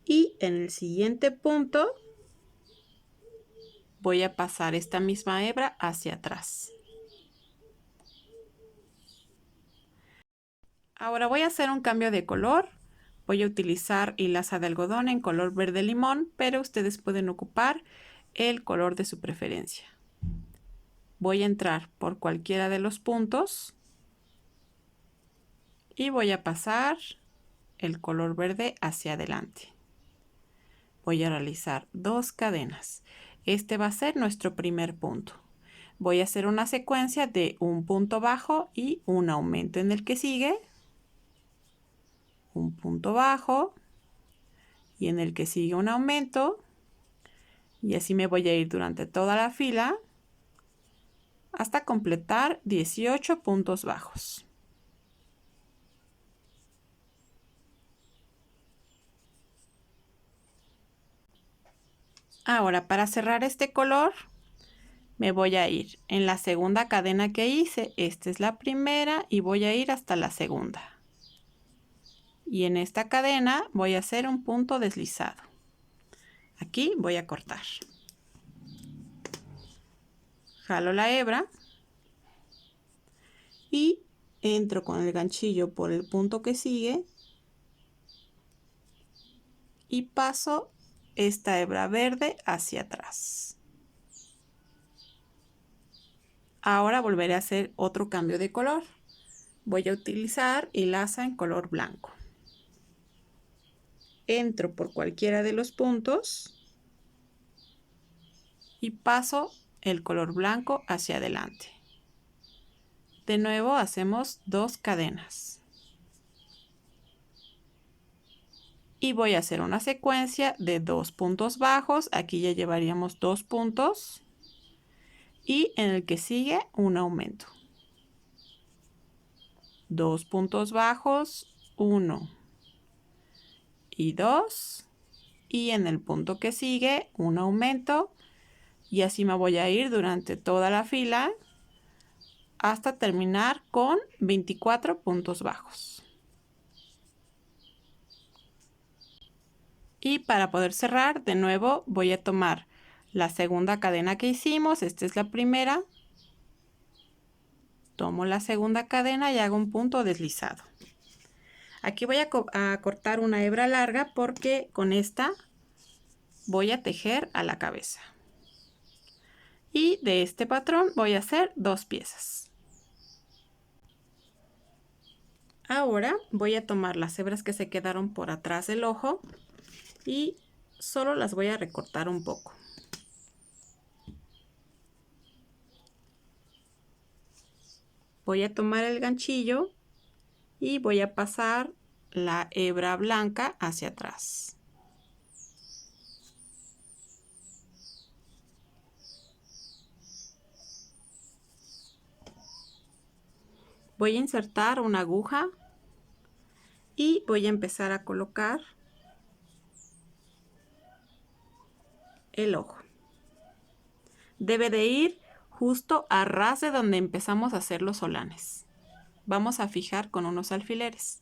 y en el siguiente punto voy a pasar esta misma hebra hacia atrás. Ahora voy a hacer un cambio de color. Voy a utilizar hilaza de algodón en color verde limón, pero ustedes pueden ocupar el color de su preferencia. Voy a entrar por cualquiera de los puntos y voy a pasar el color verde hacia adelante. Voy a realizar 2 cadenas. Este va a ser nuestro primer punto. Voy a hacer una secuencia de un punto bajo y un aumento en el que sigue, un punto bajo y en el que sigue un aumento, y así me voy a ir durante toda la fila hasta completar 18 puntos bajos. Ahora, para cerrar este color, me voy a ir en la segunda cadena que hice. Esta es la primera y voy a ir hasta la segunda. Y en esta cadena voy a hacer un punto deslizado. Aquí voy a cortar. Jalo la hebra y entro con el ganchillo por el punto que sigue y paso esta hebra verde hacia atrás. Ahora volveré a hacer otro cambio de color. Voy a utilizar hilaza en color blanco. Entro por cualquiera de los puntos y paso el color blanco hacia adelante. De nuevo hacemos 2 cadenas. Y voy a hacer una secuencia de 2 puntos bajos. Aquí ya llevaríamos 2 puntos. Y en el que sigue un aumento. 2 puntos bajos, 1 y 2. Y en el punto que sigue un aumento. Y así me voy a ir durante toda la fila hasta terminar con 24 puntos bajos. Y para poder cerrar, de nuevo voy a tomar la segunda cadena que hicimos. Esta es la primera. Tomo la segunda cadena y hago un punto deslizado. Aquí voy a cortar una hebra larga porque con esta voy a tejer a la cabeza. Y de este patrón voy a hacer 2 piezas. Ahora voy a tomar las hebras que se quedaron por atrás del ojo y solo las voy a recortar un poco. Voy a tomar el ganchillo y voy a pasar la hebra blanca hacia atrás. Voy a insertar una aguja y voy a empezar a colocar el ojo. Debe de ir justo a ras de donde empezamos a hacer los solanes. Vamos a fijar con unos alfileres.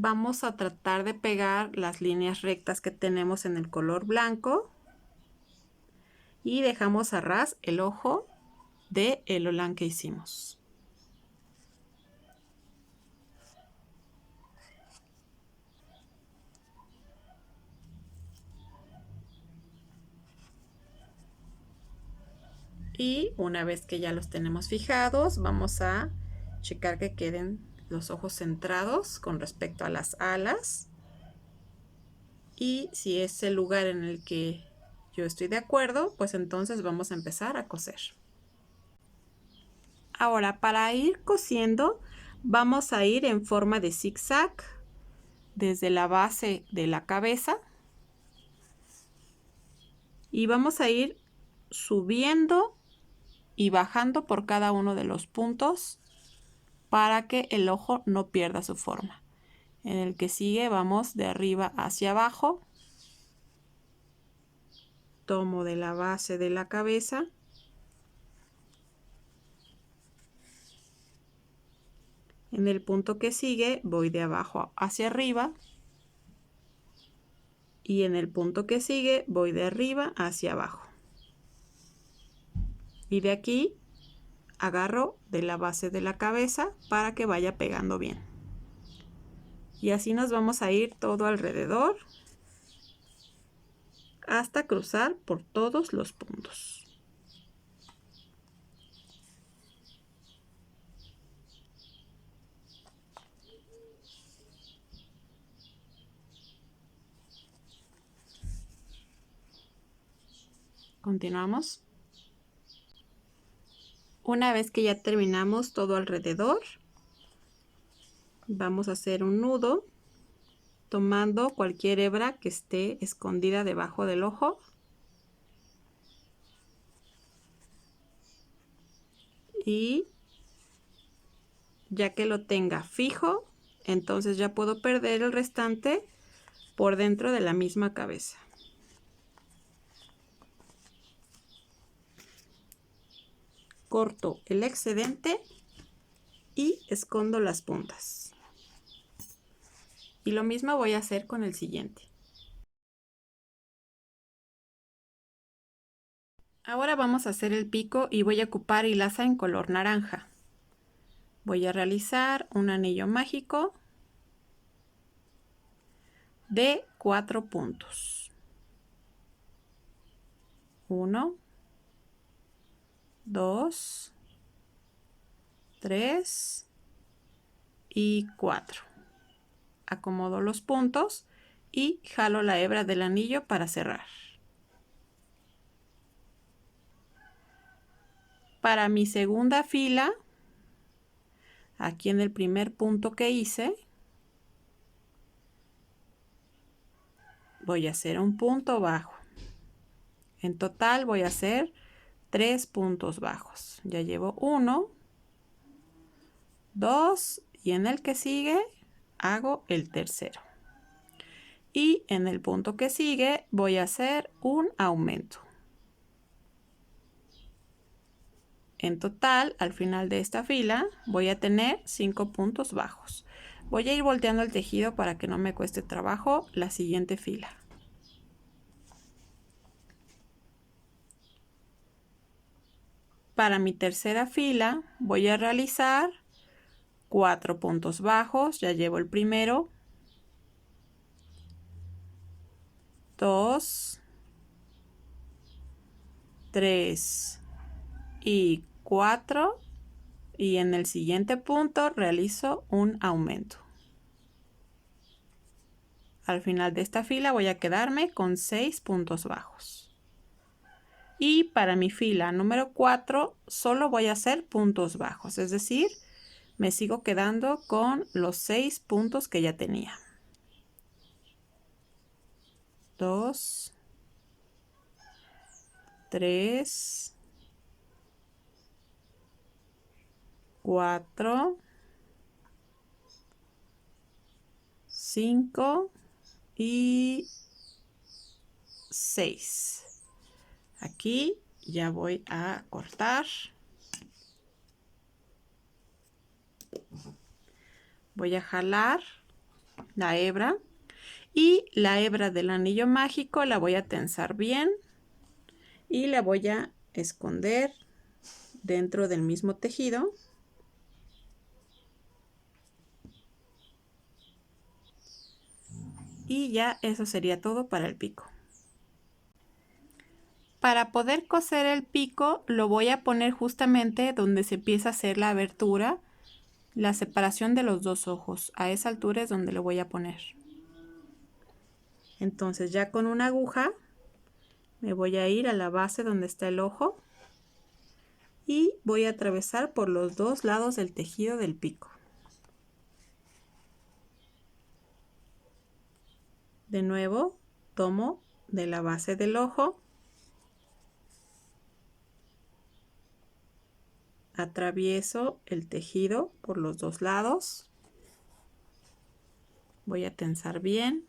Vamos a tratar de pegar las líneas rectas que tenemos en el color blanco y dejamos a ras el ojo del holán que hicimos. Y una vez que ya los tenemos fijados, vamos a checar que queden los ojos centrados con respecto a las alas. Y si es el lugar en el que yo estoy de acuerdo, pues entonces vamos a empezar a coser. Ahora, para ir cosiendo, vamos a ir en forma de zigzag desde la base de la cabeza. Y vamos a ir subiendo y bajando por cada uno de los puntos para que el ojo no pierda su forma. En el que sigue vamos de arriba hacia abajo. Tomo de la base de la cabeza. En el punto que sigue voy de abajo hacia arriba. Y en el punto que sigue voy de arriba hacia abajo. Y de aquí agarro de la base de la cabeza para que vaya pegando bien. Y así nos vamos a ir todo alrededor hasta cruzar por todos los puntos. Continuamos. Una vez que ya terminamos todo alrededor, Vamos a hacer un nudo tomando cualquier hebra que esté escondida debajo del ojo. Y ya que lo tenga fijo, entonces ya puedo perder el restante por dentro de la misma cabeza. Corto el excedente y escondo las puntas. Y lo mismo voy a hacer con el siguiente. Ahora vamos a hacer el pico y voy a ocupar hilaza en color naranja. Voy a realizar un anillo mágico de 4 puntos. 1, 2, 3 y 4. Acomodo los puntos y jalo la hebra del anillo para cerrar. Para mi segunda fila, aquí en el primer punto que hice, voy a hacer un punto bajo. En total voy a hacer 3 puntos bajos. Ya llevo 1, 2 y en el que sigue hago el tercero. Y en el punto que sigue voy a hacer un aumento. En total, al final de esta fila, voy a tener 5 puntos bajos. Voy a ir volteando el tejido para que no me cueste trabajo la siguiente fila. Para mi tercera fila voy a realizar 4 puntos bajos. Ya llevo el primero, 2, 3 y 4. Y en el siguiente punto realizo un aumento. Al final de esta fila voy a quedarme con 6 puntos bajos. Y para mi fila número 4 solo voy a hacer puntos bajos, es decir, me sigo quedando con los 6 puntos que ya tenía. 2, 3, 4, 5 y 6. Aquí ya voy a cortar. Voy a jalar la hebra y la hebra del anillo mágico la voy a tensar bien y la voy a esconder dentro del mismo tejido. Y ya eso sería todo para el pico. Para poder coser el pico lo voy a poner justamente donde se empieza a hacer la abertura, la separación de los dos ojos. A esa altura es donde lo voy a poner. Entonces ya con una aguja me voy a ir a la base donde está el ojo y voy a atravesar por los dos lados del tejido del pico. De nuevo tomo de la base del ojo, atravieso el tejido por los dos lados, voy a tensar bien,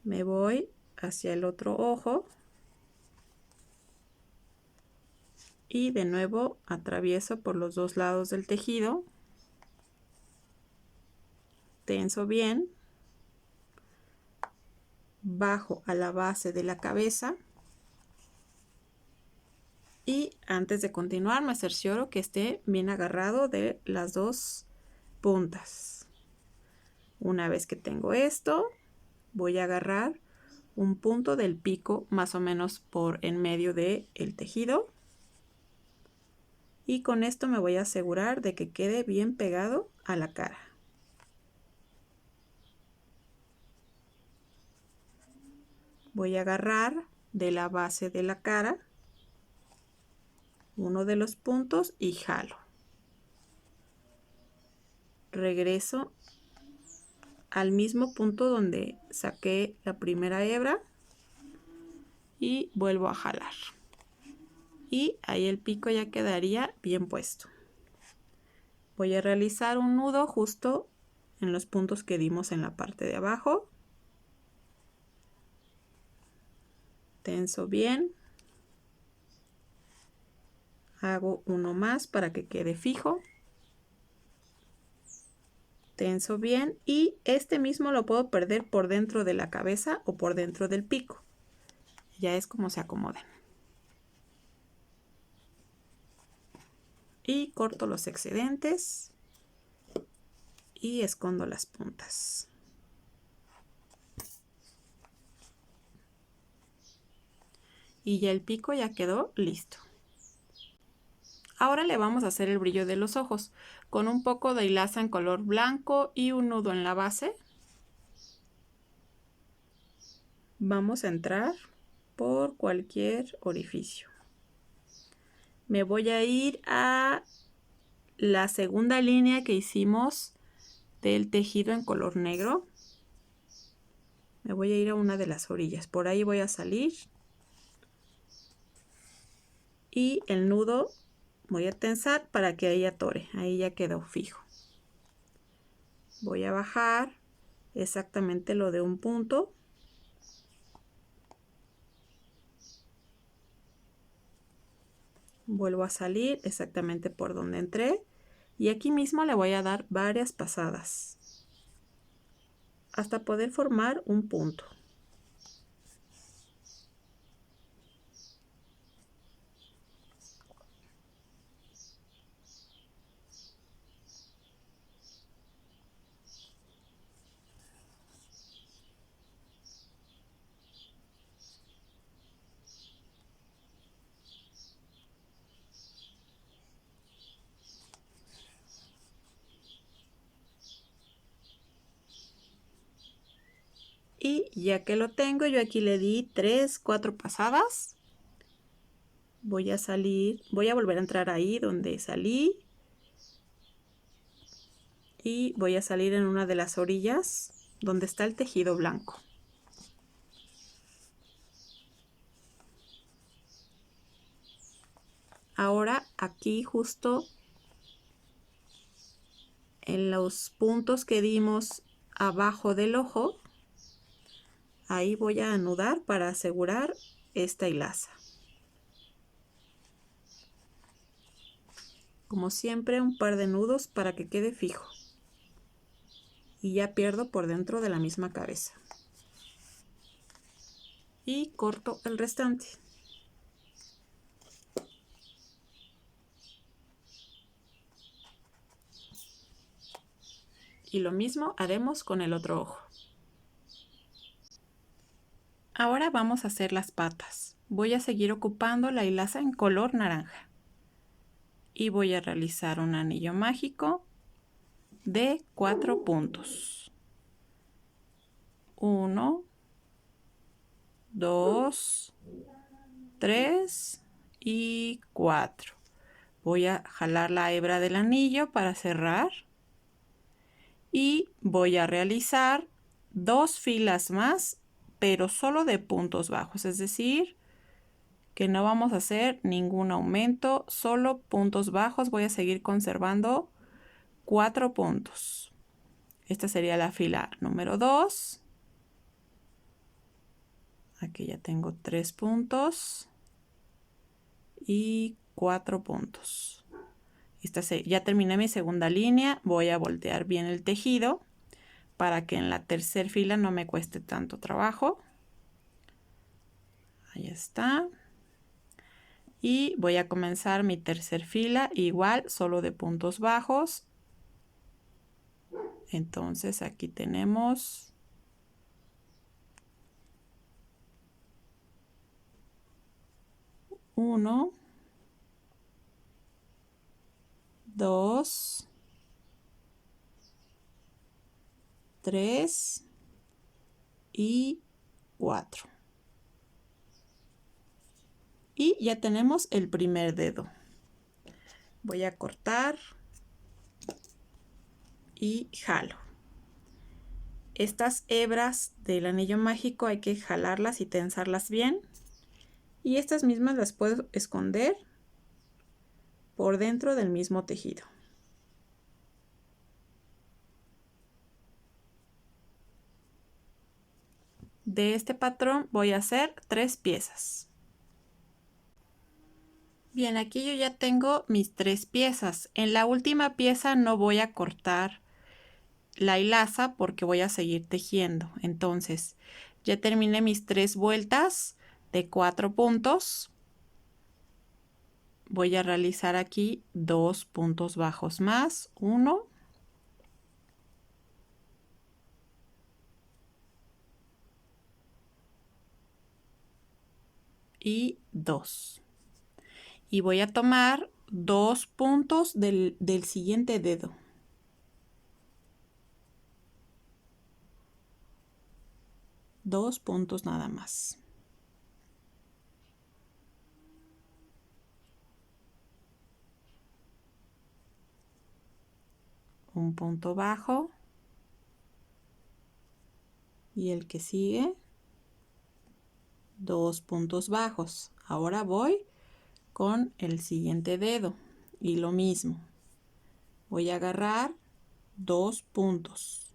me voy hacia el otro ojo y de nuevo atravieso por los dos lados del tejido, tenso bien, bajo a la base de la cabeza y antes de continuar me cercioro que esté bien agarrado de las dos puntas. Una vez que tengo esto, voy a agarrar un punto del pico más o menos por en medio del tejido y con esto me voy a asegurar de que quede bien pegado a la cara. Voy a agarrar de la base de la cara uno de los puntos y jalo. regreso al mismo punto donde saqué la primera hebra y vuelvo a jalar. Y ahí el pico ya quedaría bien puesto. Voy a realizar un nudo justo en los puntos que dimos en la parte de abajo. Tenso bien. Hago uno más para que quede fijo. Tenso bien y este mismo lo puedo perder por dentro de la cabeza o por dentro del pico. Ya es como se acomoden. Y corto los excedentes y escondo las puntas. Y ya el pico ya quedó listo. Ahora le vamos a hacer el brillo de los ojos con un poco de hilaza en color blanco y un nudo en la base. Vamos a entrar por cualquier orificio. Me voy a ir a la segunda línea que hicimos del tejido en color negro. Me voy a ir a una de las orillas. Por ahí voy a salir. Y el nudo voy a tensar para que ahí atore. Ahí ya quedó fijo. Voy a bajar exactamente lo de un punto. Vuelvo a salir exactamente por donde entré. Y aquí mismo le voy a dar varias pasadas hasta poder formar un punto. Y ya que lo tengo, yo aquí le di 3, 4 pasadas. Voy a salir, voy a volver a entrar ahí donde salí. Y voy a salir en una de las orillas donde está el tejido blanco. Ahora aquí justo en los puntos que dimos abajo del ojo, ahí voy a anudar para asegurar esta hilaza. Como siempre, un par de nudos para que quede fijo. Y ya pierdo por dentro de la misma cabeza. Y corto el restante. Y lo mismo haremos con el otro ojo. Ahora vamos a hacer las patas. Voy a seguir ocupando la hilaza en color naranja. Y voy a realizar un anillo mágico de 4 puntos. 1, 2, 3 y 4. Voy a jalar la hebra del anillo para cerrar. Y voy a realizar 2 filas más, pero solo de puntos bajos, es decir, que no vamos a hacer ningún aumento, solo puntos bajos. Voy a seguir conservando 4 puntos. Esta sería la fila número 2. Aquí ya tengo 3 puntos y 4 puntos. Ya terminé mi segunda línea. Voy a voltear bien el tejido para que en la tercera fila no me cueste tanto trabajo. Ahí está. Y voy a comenzar mi tercera fila igual, solo de puntos bajos. Entonces aquí tenemos 1, 2, 3 y 4. Y ya tenemos el primer dedo. Voy a cortar y jalo. Estas hebras del anillo mágico hay que jalarlas y tensarlas bien. Y estas mismas las puedo esconder por dentro del mismo tejido. De este patrón voy a hacer 3 piezas. Bien, aquí yo ya tengo mis 3 piezas. En la última pieza no voy a cortar la hilaza porque voy a seguir tejiendo. Entonces, ya terminé mis 3 vueltas de 4 puntos. Voy a realizar aquí 2 puntos bajos más, 1 y 2. Y voy a tomar 2 puntos del siguiente dedo. Dos puntos nada más. Un punto bajo. Y el que sigue, 2 puntos bajos. Ahora voy con el siguiente dedo y lo mismo. Voy a agarrar 2 puntos.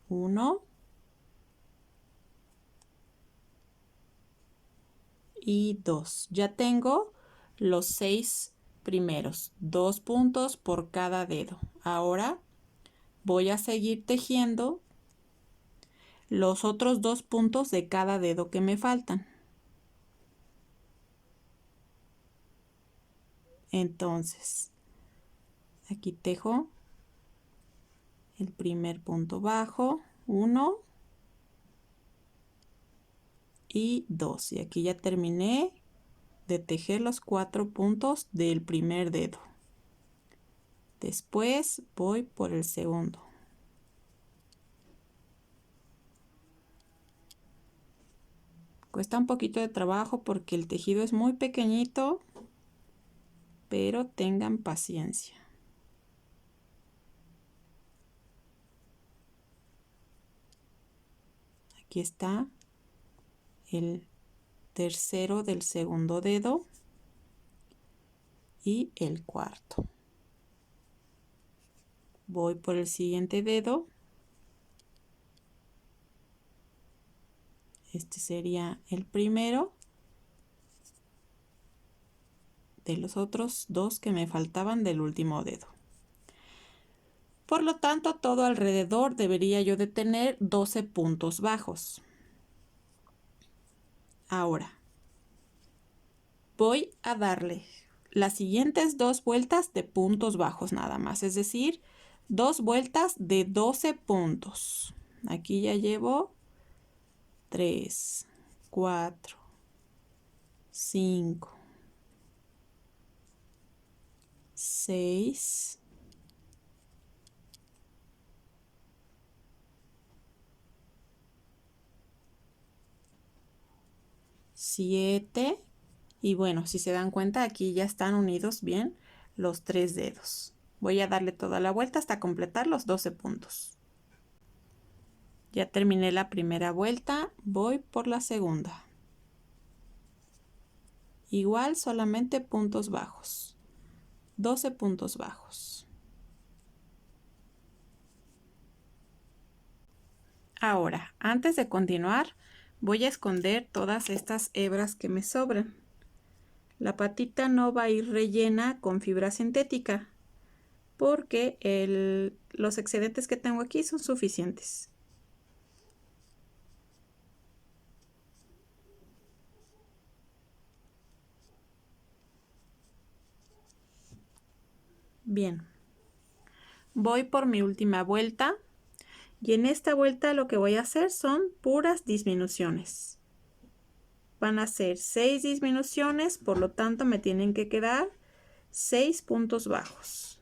Uno y 2. Ya tengo los 6 primeros, 2 puntos por cada dedo. Ahora voy a seguir tejiendo los otros 2 puntos de cada dedo que me faltan. Entonces, aquí tejo el primer punto bajo, 1 y 2. Y aquí ya terminé de tejer los 4 puntos del primer dedo. Después voy por el segundo. Cuesta un poquito de trabajo porque el tejido es muy pequeñito, pero tengan paciencia. Aquí está el tercero del segundo dedo y el cuarto. Voy por el siguiente dedo. Este sería el primero de los otros 2 que me faltaban del último dedo. Por lo tanto, todo alrededor debería yo de tener 12 puntos bajos. Ahora, voy a darle las siguientes 2 vueltas de puntos bajos nada más, es decir, 2 vueltas de 12 puntos. Aquí ya llevo 3, 4, 5, 6, 7 y bueno, si se dan cuenta aquí ya están unidos bien los 3 dedos. Voy a darle toda la vuelta hasta completar los 12 puntos. Ya terminé la primera vuelta, voy por la segunda. Igual solamente puntos bajos. 12 puntos bajos. Ahora, antes de continuar, voy a esconder todas estas hebras que me sobran. La patita no va a ir rellena con fibra sintética porque los excedentes que tengo aquí son suficientes. Bien, voy por mi última vuelta y en esta vuelta lo que voy a hacer son puras disminuciones. Van a ser 6 disminuciones, por lo tanto me tienen que quedar 6 puntos bajos.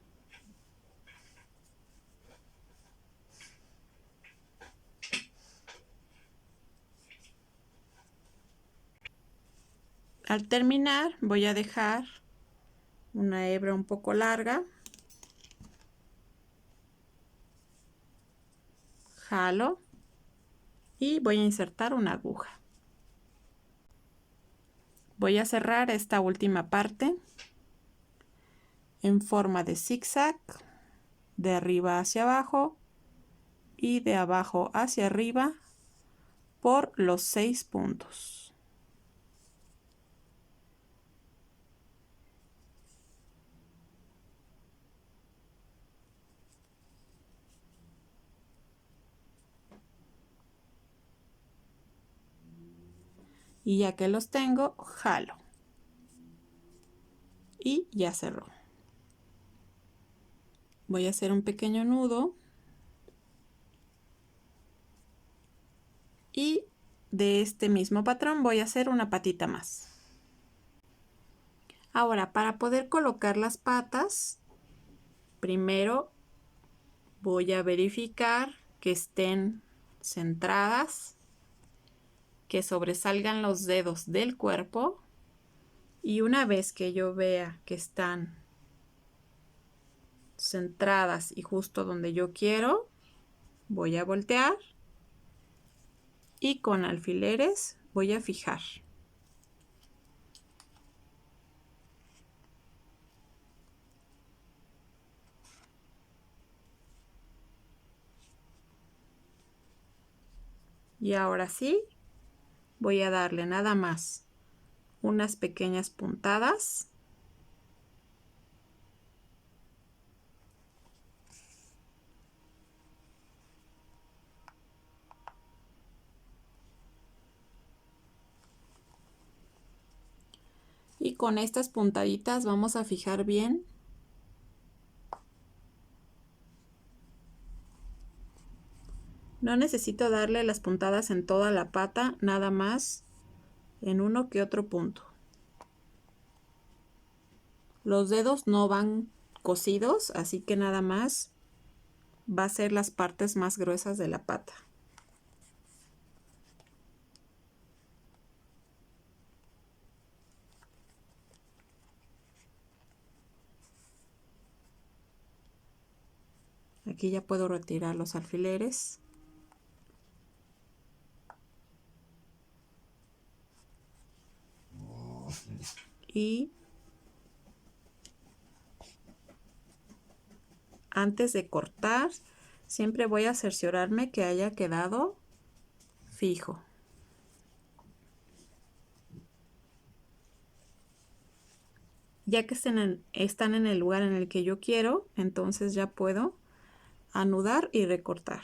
Al terminar voy a dejar una hebra un poco larga, jalo y voy a insertar una aguja. Voy a cerrar esta última parte en forma de zigzag, de arriba hacia abajo y de abajo hacia arriba por los 6 puntos. Y ya que los tengo, jalo. Y ya cerró. Voy a hacer un pequeño nudo. Y de este mismo patrón voy a hacer una patita más. Ahora, para poder colocar las patas, primero voy a verificar que estén centradas, que sobresalgan los dedos del cuerpo. Y una vez que yo vea que están centradas y justo donde yo quiero, voy a voltear y con alfileres voy a fijar. Y ahora sí, voy a darle nada más unas pequeñas puntadas. Y con estas puntaditas vamos a fijar bien No necesito darle las puntadas en toda la pata, nada más en uno que otro punto. Los dedos no van cosidos, así que nada más va a ser las partes más gruesas de la pata. Aquí ya puedo retirar los alfileres. Y antes de cortar, siempre voy a cerciorarme que haya quedado fijo. Ya que están en el lugar en el que yo quiero, entonces ya puedo anudar y recortar.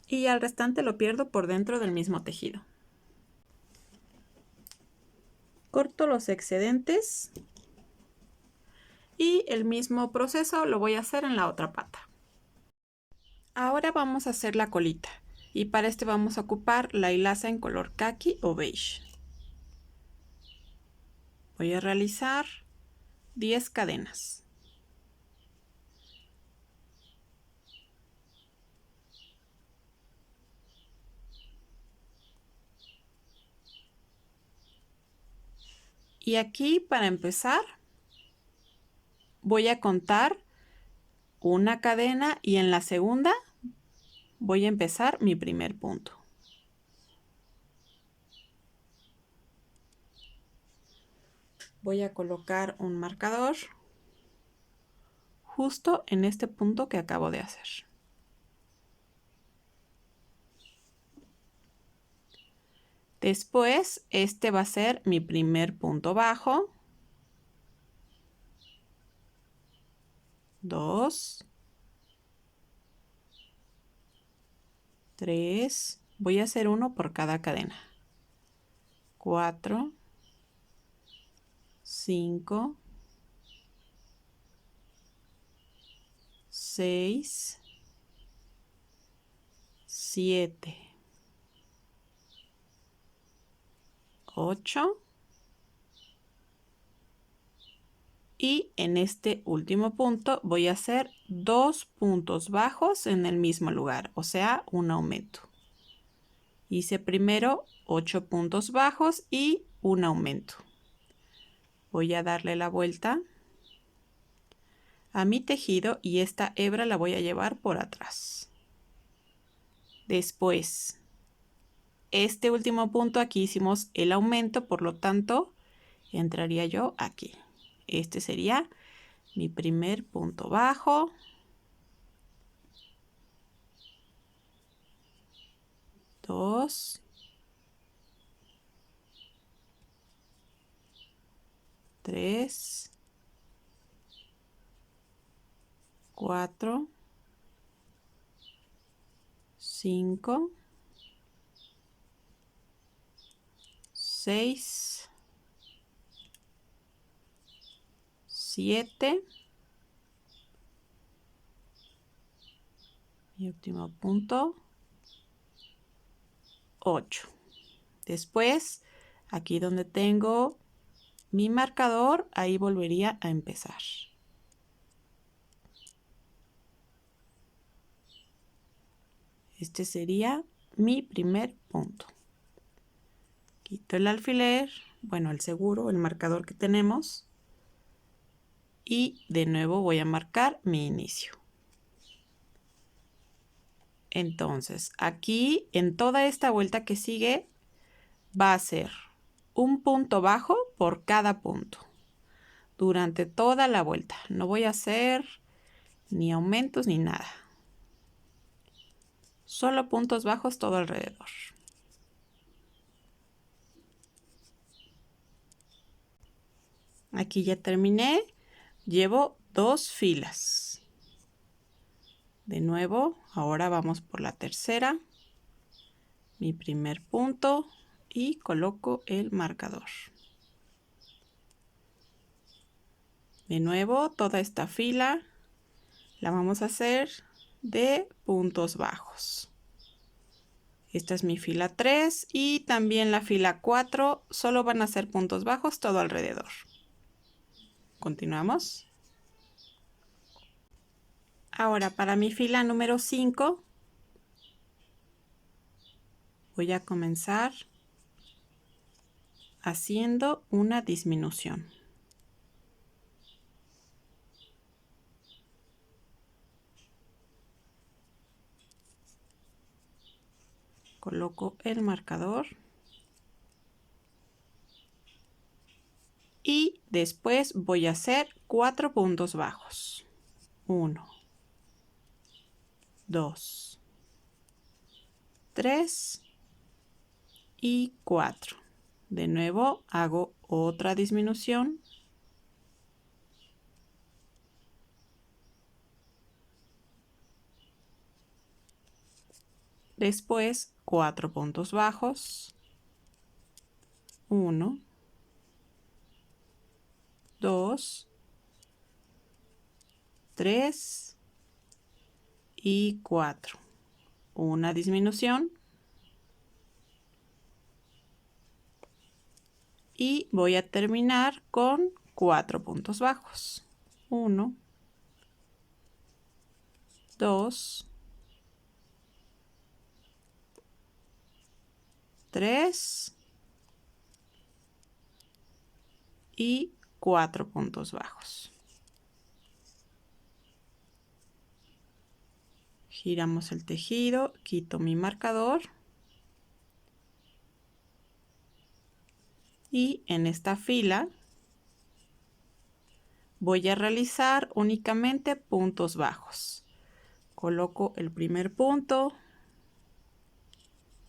Y al restante lo pierdo por dentro del mismo tejido. Corto los excedentes y el mismo proceso lo voy a hacer en la otra pata. Ahora vamos a hacer la colita y para este vamos a ocupar la hilaza en color caqui o beige. Voy a realizar 10 cadenas. Y aquí para empezar voy a contar una cadena y en la segunda voy a empezar mi primer punto. Voy a colocar un marcador justo en este punto que acabo de hacer. Después, este va a ser mi primer punto bajo. 2, 3, voy a hacer uno por cada cadena. 4, 5, 6, 7, 8 Y en este último punto voy a hacer 2 puntos bajos en el mismo lugar, o sea, un aumento. Hice primero 8 puntos bajos y un aumento. Voy a darle la vuelta a mi tejido y esta hebra la voy a llevar por atrás. Después, este último punto aquí hicimos el aumento, por lo tanto, entraría yo aquí. Este sería mi primer punto bajo. Dos. Tres. Cuatro. 5, 6, 7 y último punto 8. Después, aquí donde tengo mi marcador, ahí volvería a empezar. Este sería mi primer punto. Quito el alfiler, bueno, el seguro, el marcador que tenemos. Y de nuevo voy a marcar mi inicio. Entonces, aquí en toda esta vuelta que sigue, va a ser un punto bajo por cada punto. Durante toda la vuelta. No voy a hacer ni aumentos ni nada. Solo puntos bajos todo alrededor. Aquí ya terminé. Llevo 2 filas. De nuevo, ahora vamos por la tercera. Mi primer punto y coloco el marcador. De nuevo, toda esta fila la vamos a hacer de puntos bajos. Esta es mi fila 3 y también la fila 4, solo van a ser puntos bajos todo alrededor. Continuamos. Ahora para mi fila número 5 voy a comenzar haciendo una disminución. Coloco el marcador y después voy a hacer 4 puntos bajos. 1, 2, 3 y 4. De nuevo hago otra disminución. Después 4 puntos bajos. 1, 2, 3 y 4. Una disminución. Y voy a terminar con 4 puntos bajos. 1, 2, 3 y 4 puntos bajos. Giramos el tejido, quito mi marcador y en esta fila voy a realizar únicamente puntos bajos. Coloco el primer punto,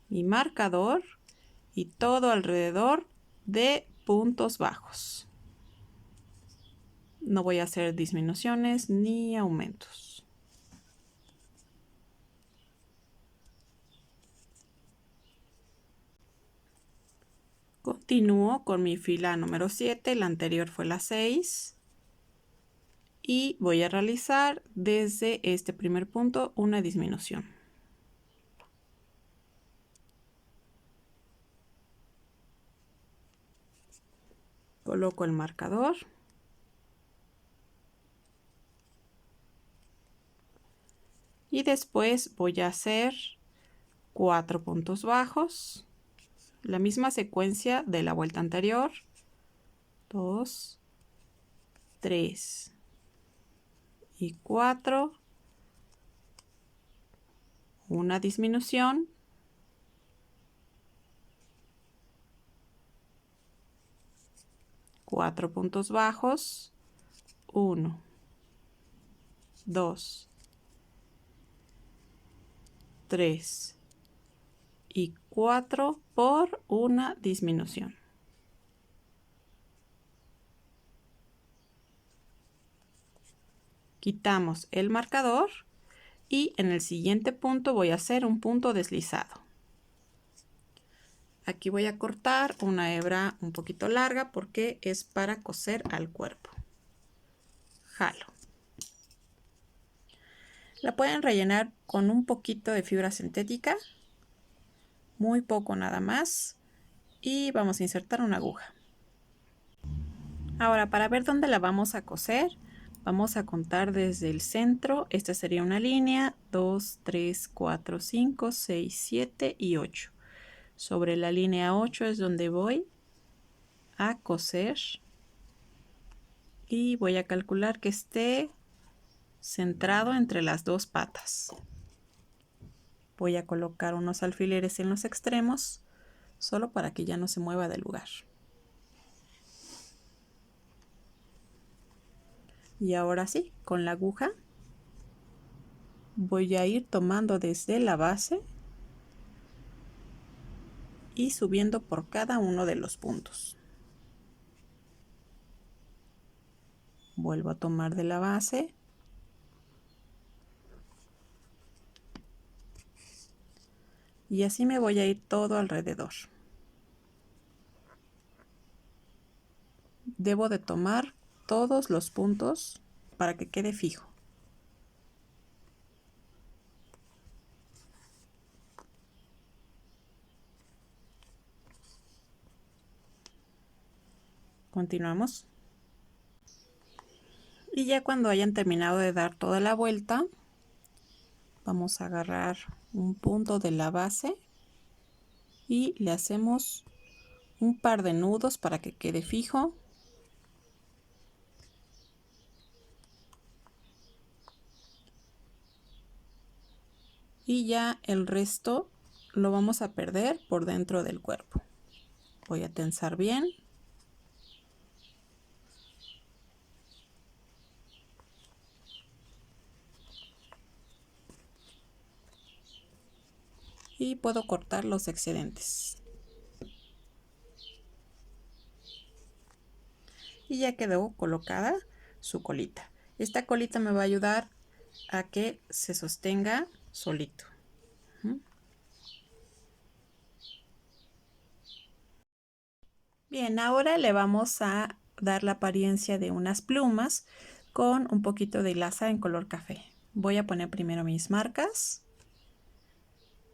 mi marcador y todo alrededor de puntos bajos. No voy a hacer disminuciones ni aumentos. Continúo con mi fila número 7, la anterior fue la 6. Y voy a realizar desde este primer punto una disminución. Coloco el marcador Y después voy a hacer 4 puntos bajos, la misma secuencia de la vuelta anterior. 2, 3 y 4, una disminución, cuatro puntos bajos, 1, 2, 3 y 4 por una disminución. Quitamos el marcador y en el siguiente punto voy a hacer un punto deslizado. Aquí voy a cortar una hebra un poquito larga porque es para coser al cuerpo. Jalo. La pueden rellenar con un poquito de fibra sintética, muy poco nada más, y vamos a insertar una aguja. Ahora, para ver dónde la vamos a coser, vamos a contar desde el centro. Esta sería una línea, 2, 3, 4, 5, 6, 7 y 8. Sobre la línea 8 es donde voy a coser y voy a calcular que esté centrado entre las dos patas. Voy a colocar unos alfileres en los extremos, solo para que ya no se mueva del lugar. Y ahora sí, con la aguja voy a ir tomando desde la base y subiendo por cada uno de los puntos. Vuelvo a tomar de la base. Y así me voy a ir todo alrededor. Debo de tomar todos los puntos para que quede fijo. Continuamos. Y ya cuando hayan terminado de dar toda la vuelta, vamos a agarrar un punto de la base y le hacemos un par de nudos para que quede fijo. Y ya el resto lo vamos a perder por dentro del cuerpo. Voy a tensar bien. Y puedo cortar los excedentes. Y ya quedó colocada su colita. Esta colita me va a ayudar a que se sostenga solito. Bien, ahora le vamos a dar la apariencia de unas plumas con un poquito de hilaza en color café. Voy a poner primero mis marcas.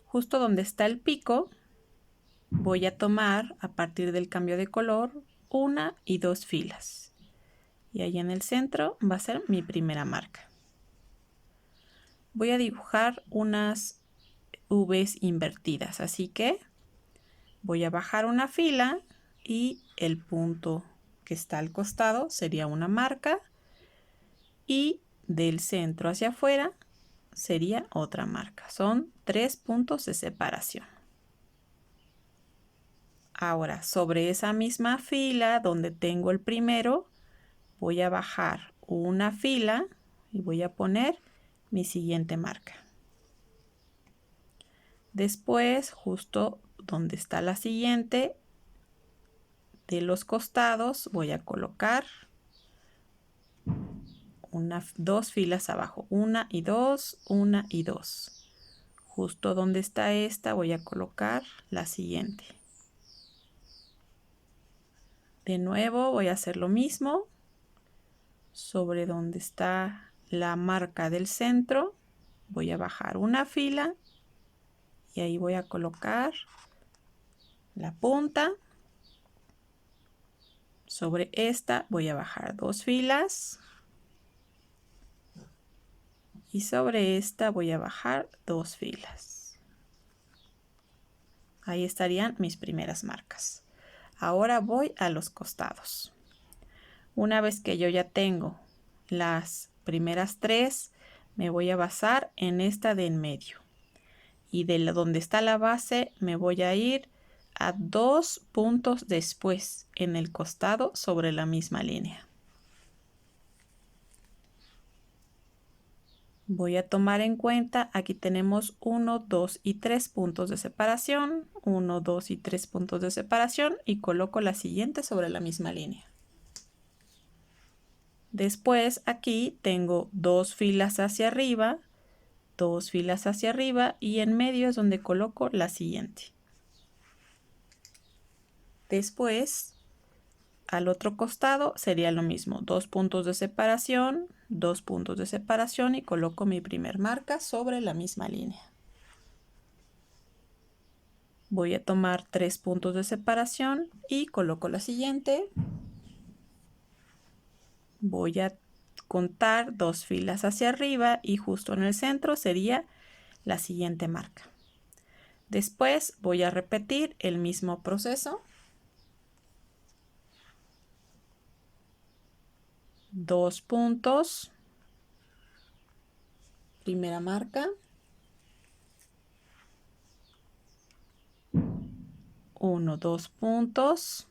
Justo donde está el pico, voy a tomar a partir del cambio de color 1 y 2 filas. Y ahí en el centro va a ser mi primera marca. Voy a dibujar unas V's invertidas, así que voy a bajar una fila y el punto que está al costado sería una marca y del centro hacia afuera sería otra marca. Son 3 puntos de separación. Ahora, sobre esa misma fila donde tengo el primero, voy a bajar una fila y voy a poner mi siguiente marca. Después, justo donde está la siguiente, de los costados voy a colocar dos filas abajo, 1 y 2, 1 y 2. Justo donde está esta voy a colocar la siguiente. De nuevo voy a hacer lo mismo sobre donde está la marca del centro. Voy a bajar una fila y ahí voy a colocar la punta. Sobre esta voy a bajar 2 filas y sobre esta voy a bajar 2 filas. Ahí estarían mis primeras marcas. Ahora voy a los costados. Una vez que yo ya tengo las primeras 3, me voy a basar en esta de en medio. Y de donde está la base me voy a ir a 2 puntos después en el costado sobre la misma línea. Voy a tomar en cuenta, aquí tenemos 1, 2 y 3 puntos de separación, 1, 2 y 3 puntos de separación y coloco la siguiente sobre la misma línea. Después aquí tengo 2 filas hacia arriba, 2 filas hacia arriba y en medio es donde coloco la siguiente. Después, al otro costado sería lo mismo, 2 puntos de separación, 2 puntos de separación y coloco mi primer marca sobre la misma línea. Voy a tomar 3 puntos de separación y coloco la siguiente. Voy a contar 2 filas hacia arriba y justo en el centro sería la siguiente marca. Después voy a repetir el mismo proceso. 2 puntos, primera marca, 1, 2 puntos,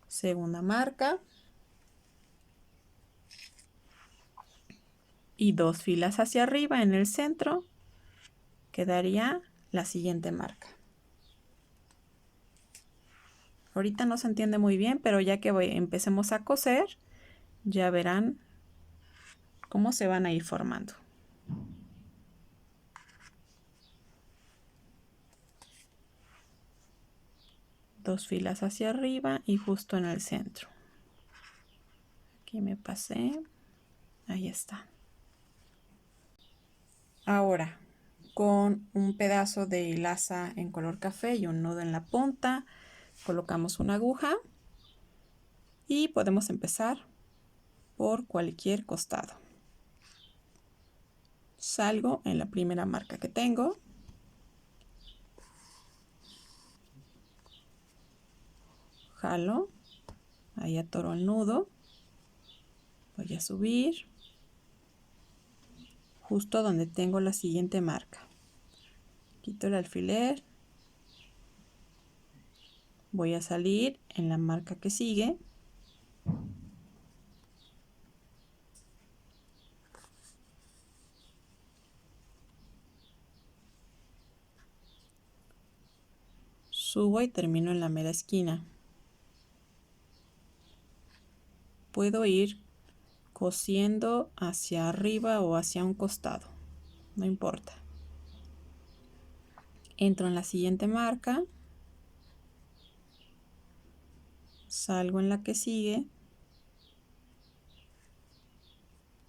segunda marca y 2 filas hacia arriba en el centro quedaría la siguiente marca. Ahorita no se entiende muy bien, pero ya que empecemos a coser, ya verán cómo se van a ir formando. Dos filas hacia arriba y justo en el centro. Aquí me pasé. Ahí está. Ahora, con un pedazo de hilaza en color café y un nudo en la punta, colocamos una aguja y podemos empezar por cualquier costado. Salgo en la primera marca que tengo. Jalo. Ahí atoro el nudo. Voy a subir. Justo donde tengo la siguiente marca. Quito el alfiler. Voy a salir en la marca que sigue. Subo y termino en la mera esquina. Puedo ir cosiendo hacia arriba o hacia un costado, no importa. Entro en la siguiente marca, salgo en la que sigue,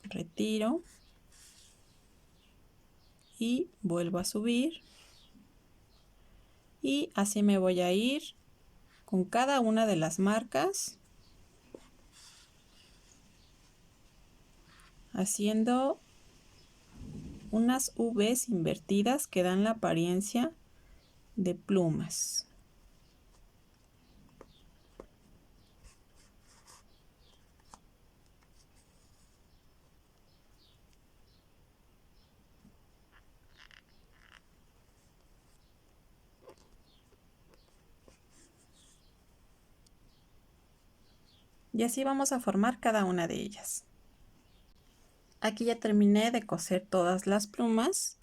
retiro y vuelvo a subir. Y así me voy a ir con cada una de las marcas, haciendo unas V's invertidas que dan la apariencia de plumas. Y así vamos a formar cada una de ellas. Aquí ya terminé de coser todas las plumas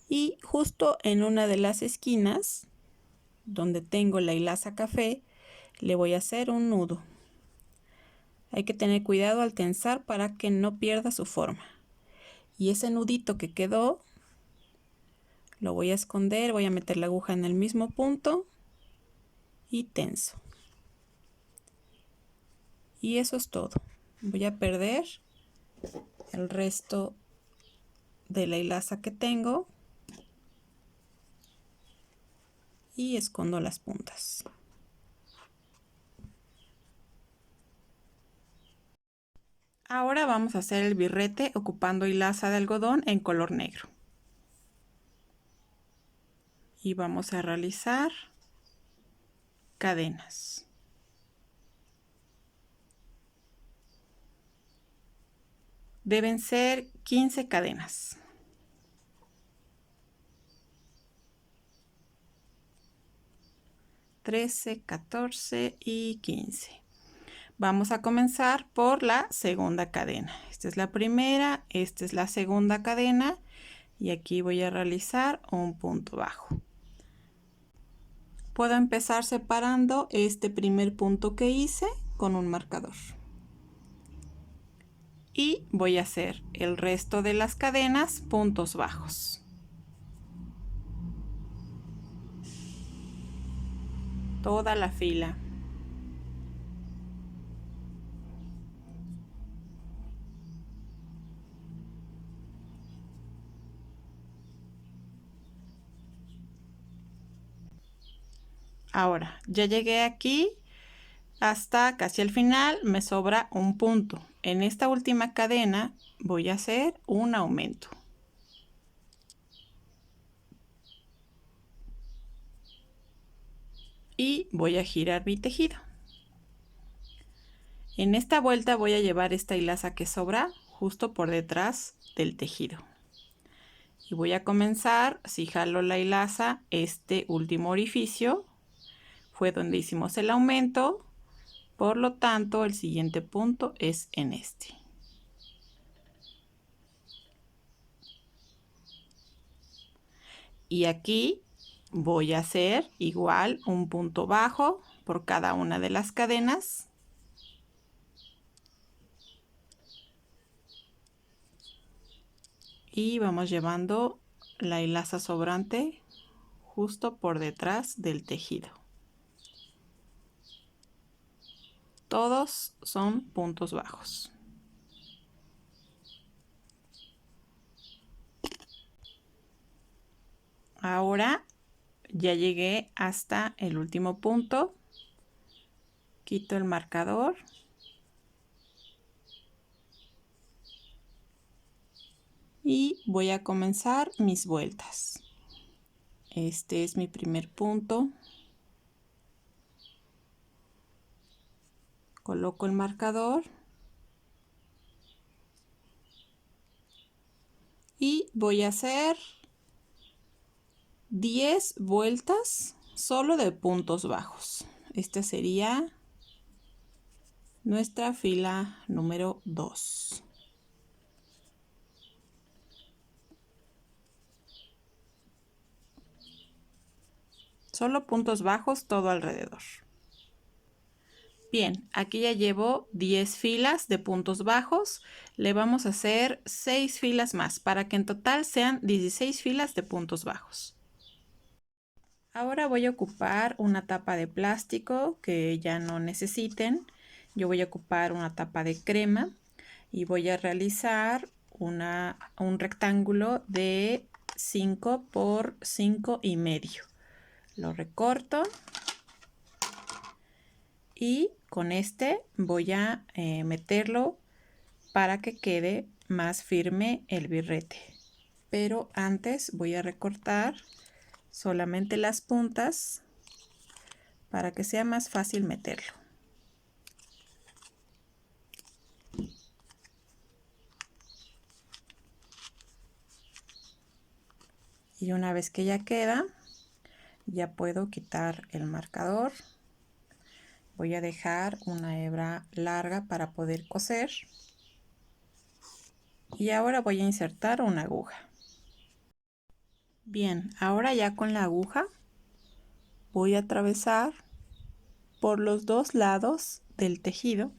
y justo en una de las esquinas donde tengo la hilaza café le voy a hacer un nudo. Hay que tener cuidado al tensar para que no pierda su forma. Y ese nudito que quedó lo voy a esconder, voy a meter la aguja en el mismo punto y tenso. Y eso es todo. Voy a perder el resto de la hilaza que tengo y escondo las puntas. Ahora vamos a hacer el birrete ocupando hilaza de algodón en color negro. Y vamos a realizar cadenas. Deben ser 15 cadenas. (13, 14 y 15). Vamos a comenzar por la segunda cadena. Esta es la primera, esta es la segunda cadena y aquí voy a realizar un punto bajo. Puedo empezar separando este primer punto que hice con un marcador. Y voy a hacer el resto de las cadenas puntos bajos. Toda la fila. Ahora, ya llegué aquí hasta casi el final, me sobra un punto. En esta última cadena voy a hacer un aumento. Y voy a girar mi tejido. En esta vuelta voy a llevar esta hilaza que sobra justo por detrás del tejido. Y voy a comenzar, si jalo la hilaza, este último orificio fue donde hicimos el aumento, por lo tanto el siguiente punto es en este. Y aquí voy a hacer igual un punto bajo por cada una de las cadenas. Y vamos llevando la hilaza sobrante justo por detrás del tejido. Todos son puntos bajos. Ahora ya llegué hasta el último punto. Quito el marcador. Y voy a comenzar mis vueltas. Este es mi primer punto. Coloco el marcador. Y voy a hacer 10 vueltas solo de puntos bajos. Esta sería nuestra fila número 2. Solo puntos bajos todo alrededor. Bien, aquí ya llevo 10 filas de puntos bajos. Le vamos a hacer 6 filas más para que en total sean 16 filas de puntos bajos. Ahora voy a ocupar una tapa de plástico que ya no necesiten. Yo voy a ocupar una tapa de crema y voy a realizar un rectángulo de 5 por 5 y medio. Lo recorto y con este voy a meterlo para que quede más firme el birrete. Pero antes voy a recortar solamente las puntas para que sea más fácil meterlo. Y una vez que ya queda, ya puedo quitar el marcador. Voy a dejar una hebra larga para poder coser. Y ahora voy a insertar una aguja. Bien, ahora ya con la aguja voy a atravesar por los dos lados del tejido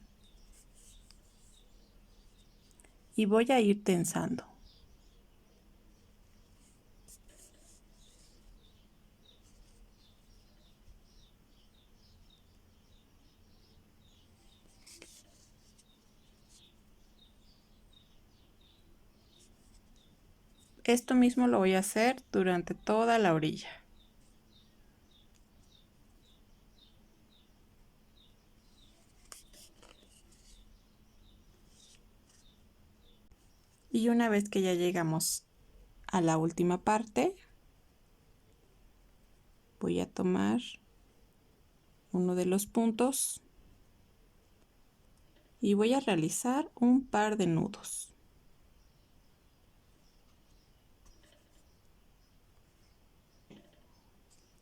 y voy a ir tensando. Esto mismo lo voy a hacer durante toda la orilla. Y una vez que ya llegamos a la última parte, voy a tomar uno de los puntos y voy a realizar un par de nudos.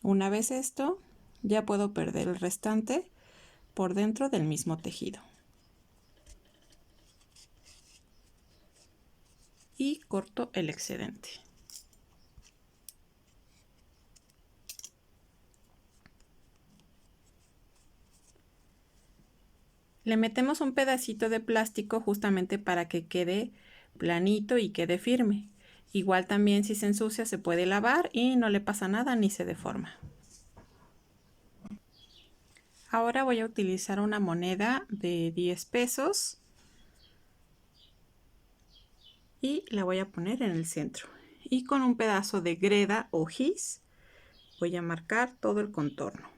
Una vez esto, ya puedo perder el restante por dentro del mismo tejido. Y corto el excedente. Le metemos un pedacito de plástico justamente para que quede planito y quede firme. Igual también si se ensucia se puede lavar y no le pasa nada ni se deforma. Ahora voy a utilizar una moneda de 10 pesos y la voy a poner en el centro. Y con un pedazo de greda o gis voy a marcar todo el contorno.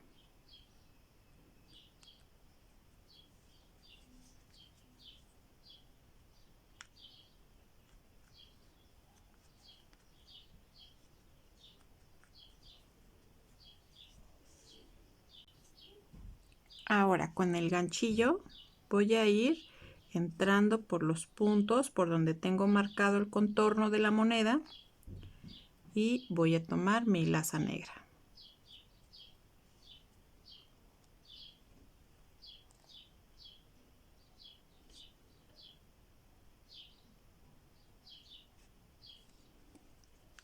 Ahora con el ganchillo voy a ir entrando por los puntos por donde tengo marcado el contorno de la moneda y voy a tomar mi hilaza negra.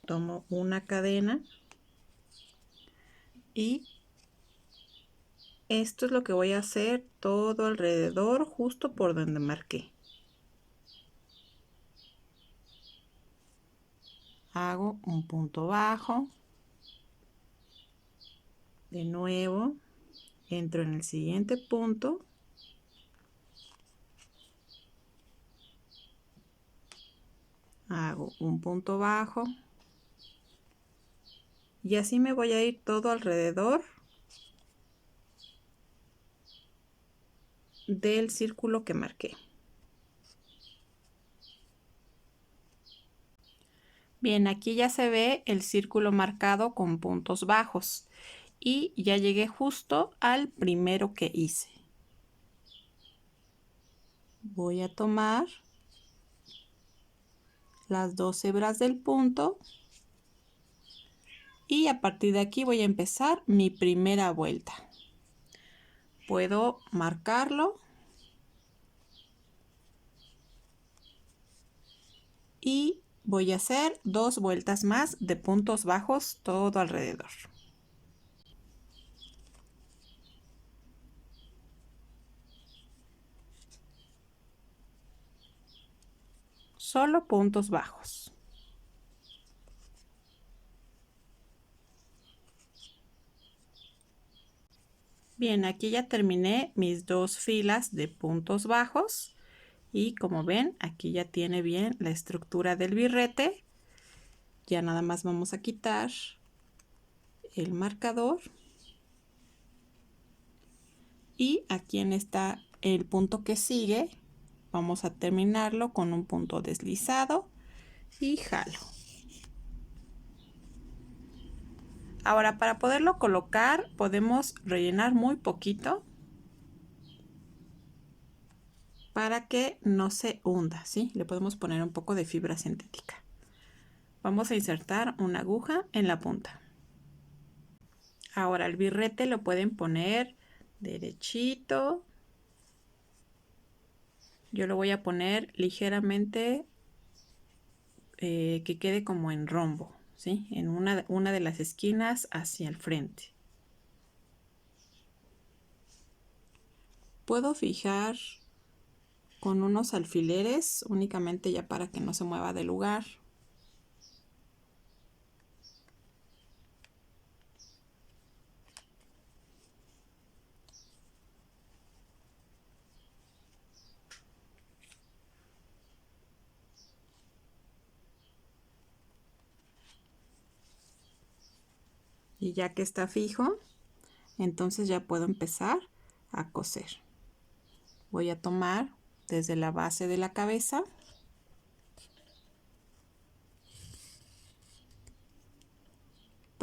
Tomo una cadena y esto es lo que voy a hacer todo alrededor, justo por donde marqué. Hago un punto bajo, de nuevo entro en el siguiente punto, hago un punto bajo y así me voy a ir todo alrededor del círculo que marqué. Bien, aquí ya se ve el círculo marcado con puntos bajos y ya llegué justo al primero que hice. Voy a tomar las 2 hebras del punto y a partir de aquí voy a empezar mi primera vuelta. Puedo marcarlo y voy a hacer 2 vueltas más de puntos bajos todo alrededor. Solo puntos bajos. Bien, aquí ya terminé mis 2 filas de puntos bajos y como ven, aquí ya tiene bien la estructura del birrete. Ya nada más vamos a quitar el marcador y aquí está el punto que sigue. Vamos a terminarlo con un punto deslizado y jalo. Ahora, para poderlo colocar, podemos rellenar muy poquito para que no se hunda, ¿sí? Le podemos poner un poco de fibra sintética. Vamos a insertar una aguja en la punta. Ahora el birrete lo pueden poner derechito. Yo lo voy a poner ligeramente que quede como en rombo, ¿sí? En una de las esquinas hacia el frente. Puedo fijar con unos alfileres únicamente ya para que no se mueva de lugar. Y ya que está fijo, entonces ya puedo empezar a coser. Voy a tomar desde la base de la cabeza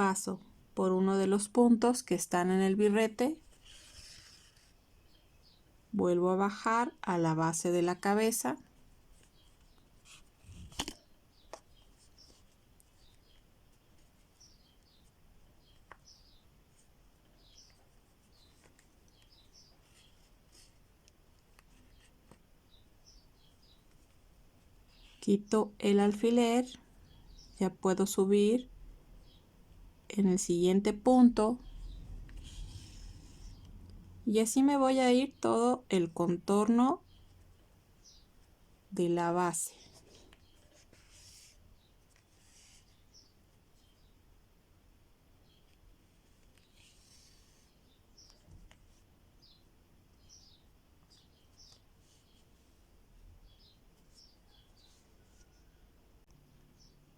paso por uno de los puntos que están en el birrete, vuelvo a bajar a la base de la cabeza quito el alfiler, ya puedo subir en el siguiente punto y así me voy a ir todo el contorno de la base.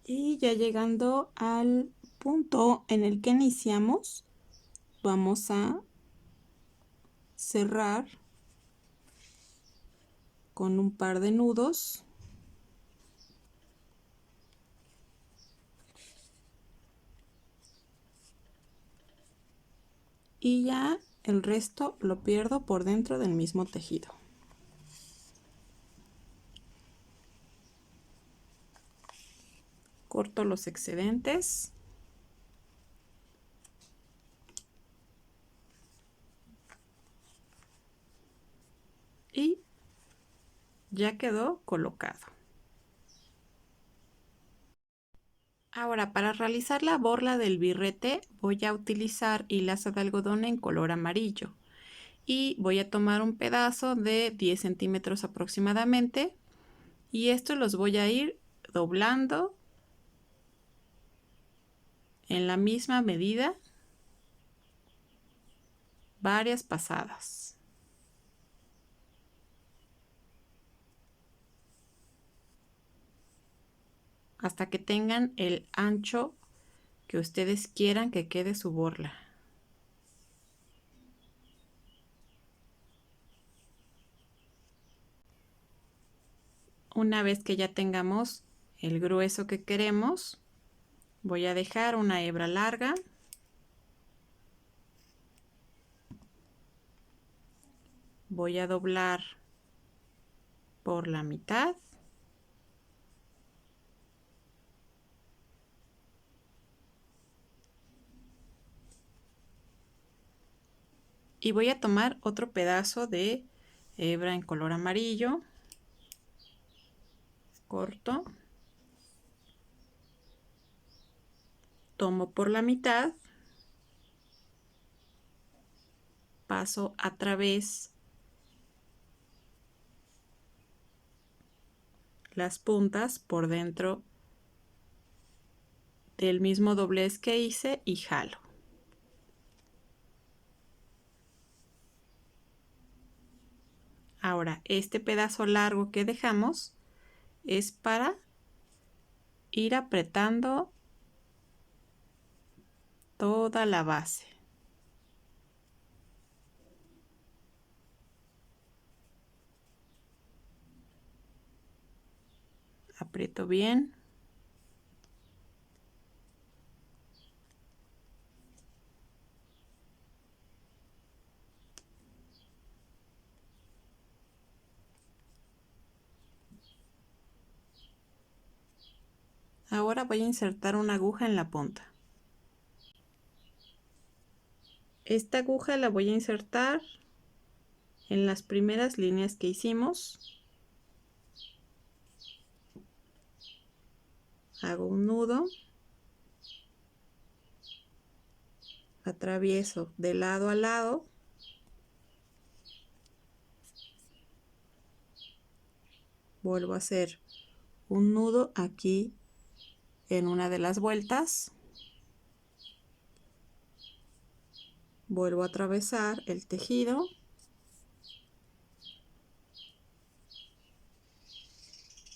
Y ya llegando al punto en el que iniciamos, vamos a cerrar con un par de nudos y ya el resto lo pierdo por dentro del mismo tejido. Corto los excedentes y ya quedó colocado. Ahora, para realizar la borla del birrete voy a utilizar hilaza de algodón en color amarillo y voy a tomar un pedazo de 10 centímetros aproximadamente y estos los voy a ir doblando en la misma medida varias pasadas. Hasta que tengan el ancho que ustedes quieran que quede su borla. Una vez que ya tengamos el grueso que queremos, voy a dejar una hebra larga voy a doblar por la mitad y voy a tomar otro pedazo de hebra en color amarillo, corto, tomo por la mitad, paso a través las puntas por dentro del mismo doblez que hice y jalo. Ahora, este pedazo largo que dejamos es para ir apretando toda la base. Aprieto bien. Ahora voy a insertar una aguja en la punta. Esta aguja la voy a insertar en las primeras líneas que hicimos. Hago un nudo, atravieso de lado a lado, vuelvo a hacer un nudo aquí en una de las vueltas, vuelvo a atravesar el tejido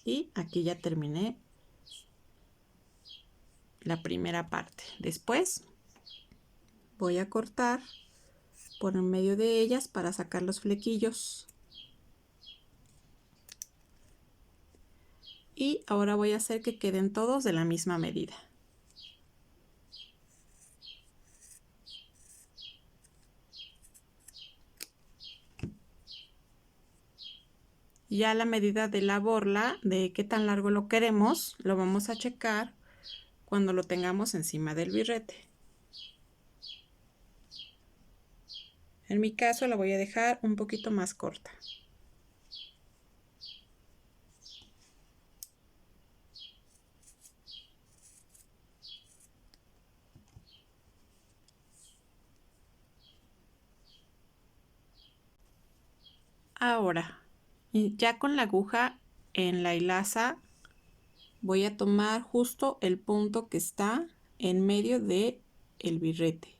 y aquí ya terminé la primera parte. Después voy a cortar por en medio de ellas para sacar los flequillos. Y ahora voy a hacer que queden todos de la misma medida. Ya la medida de la borla, de qué tan largo lo queremos, lo vamos a checar cuando lo tengamos encima del birrete. En mi caso la voy a dejar un poquito más corta. Ahora, ya con la aguja en la hilaza, voy a tomar justo el punto que está en medio de el birrete.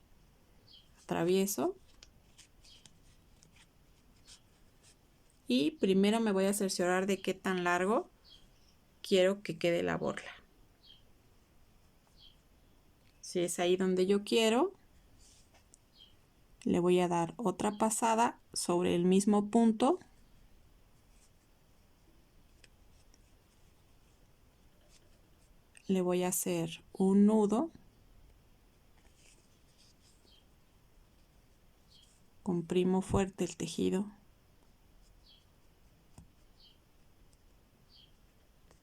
Atravieso. Y primero me voy a cerciorar de qué tan largo quiero que quede la borla. Si es ahí donde yo quiero, le voy a dar otra pasada sobre el mismo punto. Le voy a hacer un nudo. Comprimo fuerte el tejido.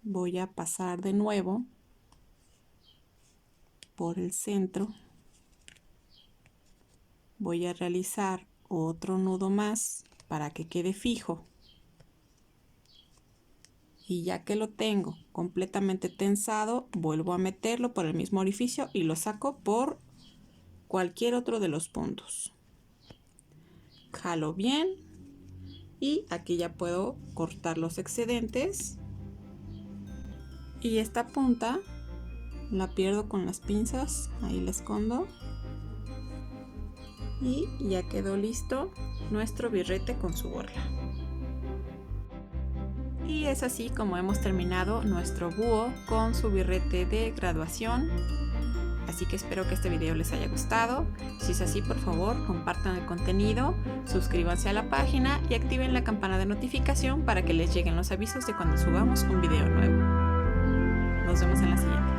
Voy a pasar de nuevo por el centro. Voy a realizar otro nudo más para que quede fijo. Y ya que lo tengo completamente tensado, vuelvo a meterlo por el mismo orificio y lo saco por cualquier otro de los puntos. Jalo bien y aquí ya puedo cortar los excedentes. Y esta punta la pierdo con las pinzas, ahí la escondo. Y ya quedó listo nuestro birrete con su borla. Y es así como hemos terminado nuestro búho con su birrete de graduación. Así que espero que este video les haya gustado. Si es así, por favor, compartan el contenido, suscríbanse a la página y activen la campana de notificación para que les lleguen los avisos de cuando subamos un video nuevo. Nos vemos en la siguiente.